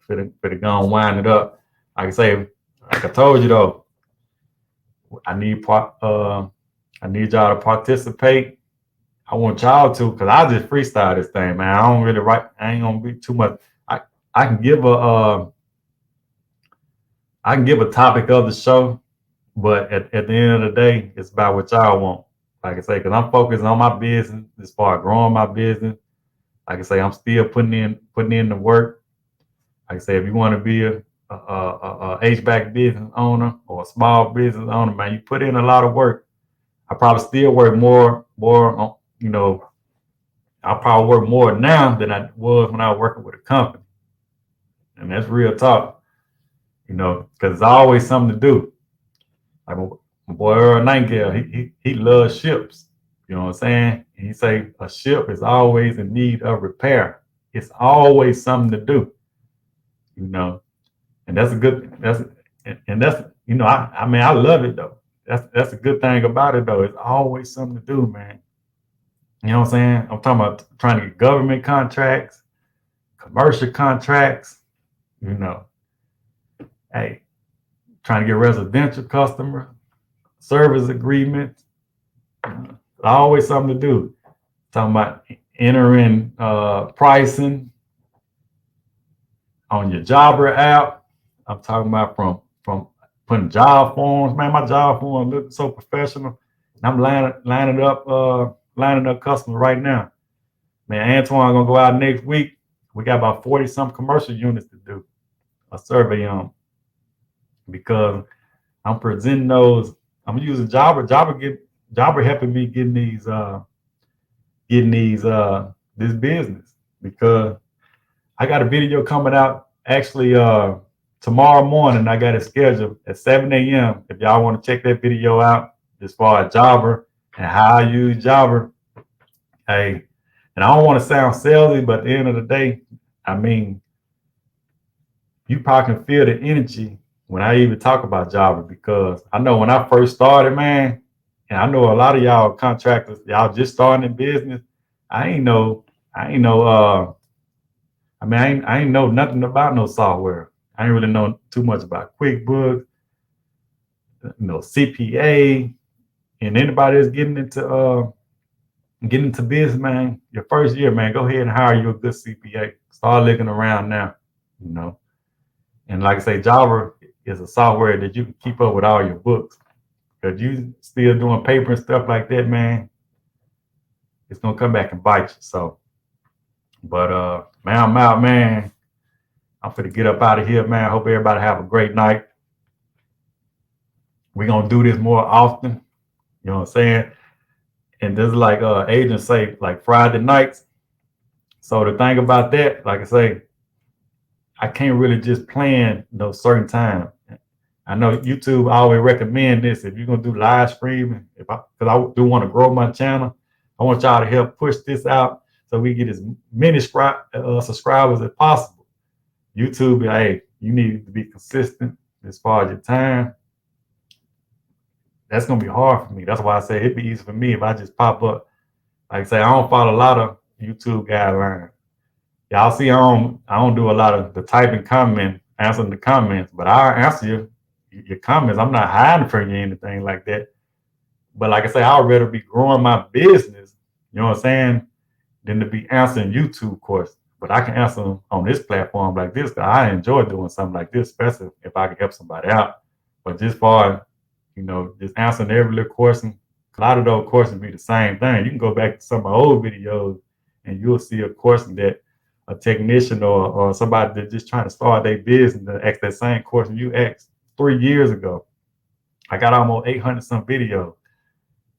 Finna go and wind it up. Like I say, like I told you though, I need I need y'all to participate. I want y'all to, cause I just freestyle this thing, man. I don't really write. I ain't gonna be too much. I can give a topic of the show, but at the end of the day, it's about what y'all want. Like I say, because I'm focused on my business as far as growing my business. Like I say, I'm still putting in the work. Like I say, if you want to be a HVAC business owner or a small business owner, man, you put in a lot of work. I probably still work more on, I probably work more now than I was when I was working with a company. And that's real talk, because there's always something to do. Like my boy Earl Nightingale, he loves ships. You know what I'm saying? And he say a ship is always in need of repair. It's always something to do. And that's I mean, I love it though. That's a good thing about it though. It's always something to do, man. You know what I'm saying? I'm talking about trying to get government contracts, commercial contracts, hey, trying to get residential customer service agreements. Always something to do. Talking about entering pricing on your jobber app. I'm talking about from putting job forms. Man, my job forms look so professional. And I'm lining up customers right now. Man, Antoine gonna go out next week. We got about 40 some commercial units to do a survey on, because I'm presenting those. I'm using Jobber. Jobber helping me getting this business, because I got a video coming out actually tomorrow morning. I got it scheduled at 7 a.m. If y'all want to check that video out as far as Jobber and how I use Jobber. Hey, and I don't want to sound salesy, but at the end of the day, I mean, you probably can feel the energy when I even talk about Jobber, because I know when I first started, man, and I know a lot of y'all contractors, y'all just starting in business. I ain't know nothing about no software. I ain't really know too much about QuickBooks, CPA, and anybody that's getting into business, man. Your first year, man, go ahead and hire you a good CPA. Start looking around now, And like I say, Jobber is a software that you can keep up with all your books. Because you still doing paper and stuff like that, man, it's gonna come back and bite you. So, but man, I'm out, man. I'm finna get up out of here, man. Hope everybody have a great night. We're gonna do this more often. You know what I'm saying? And this is like agents say, like Friday nights. So the thing about that, like I say, I can't really just plan no certain time. I know YouTube always recommend this. If you're gonna do live streaming, because I do want to grow my channel, I want y'all to help push this out so we get as many subscribers as possible. YouTube, hey, you need to be consistent as far as your time. That's gonna be hard for me. That's why I say it'd be easy for me if I just pop up. Like I say, I don't follow a lot of YouTube guidelines. Y'all see, I don't do a lot of the typing answering the comments, but I'll answer your comments. I'm not hiding from you or anything like that. But like I say, I'd rather be growing my business, you know what I'm saying, than to be answering YouTube questions. But I can answer them on this platform like this, because I enjoy doing something like this, especially if I can help somebody out. But just far, just answering every little question, a lot of those questions be the same thing. You can go back to some of my old videos and you'll see a question that a technician or somebody that's just trying to start their business to ask that same question you asked 3 years ago. I got almost 800 some videos.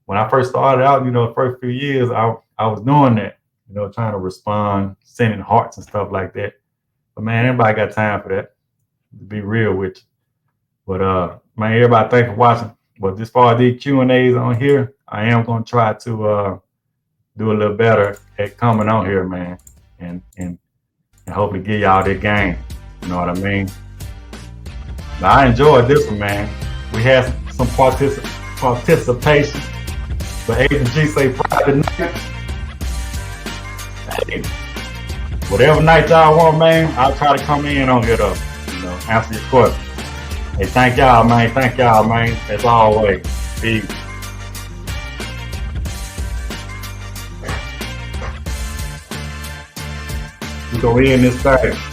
When I first started out, the first few years, I was doing that, trying to respond, sending hearts and stuff like that. But man, everybody got time for that, to be real with you. But man, everybody, thanks for watching. But as far as these Q&As on here, I am going to try to do a little better at coming on here, man, and hopefully give y'all that game. You know what I mean? Now, I enjoyed this one, man. We had some participation. But Agent G say Friday night. Hey, whatever night y'all want, man, I'll try to come in on here to, answer your question. Hey, thank y'all, man. Thank y'all, man. As always. Peace. We go in this thing.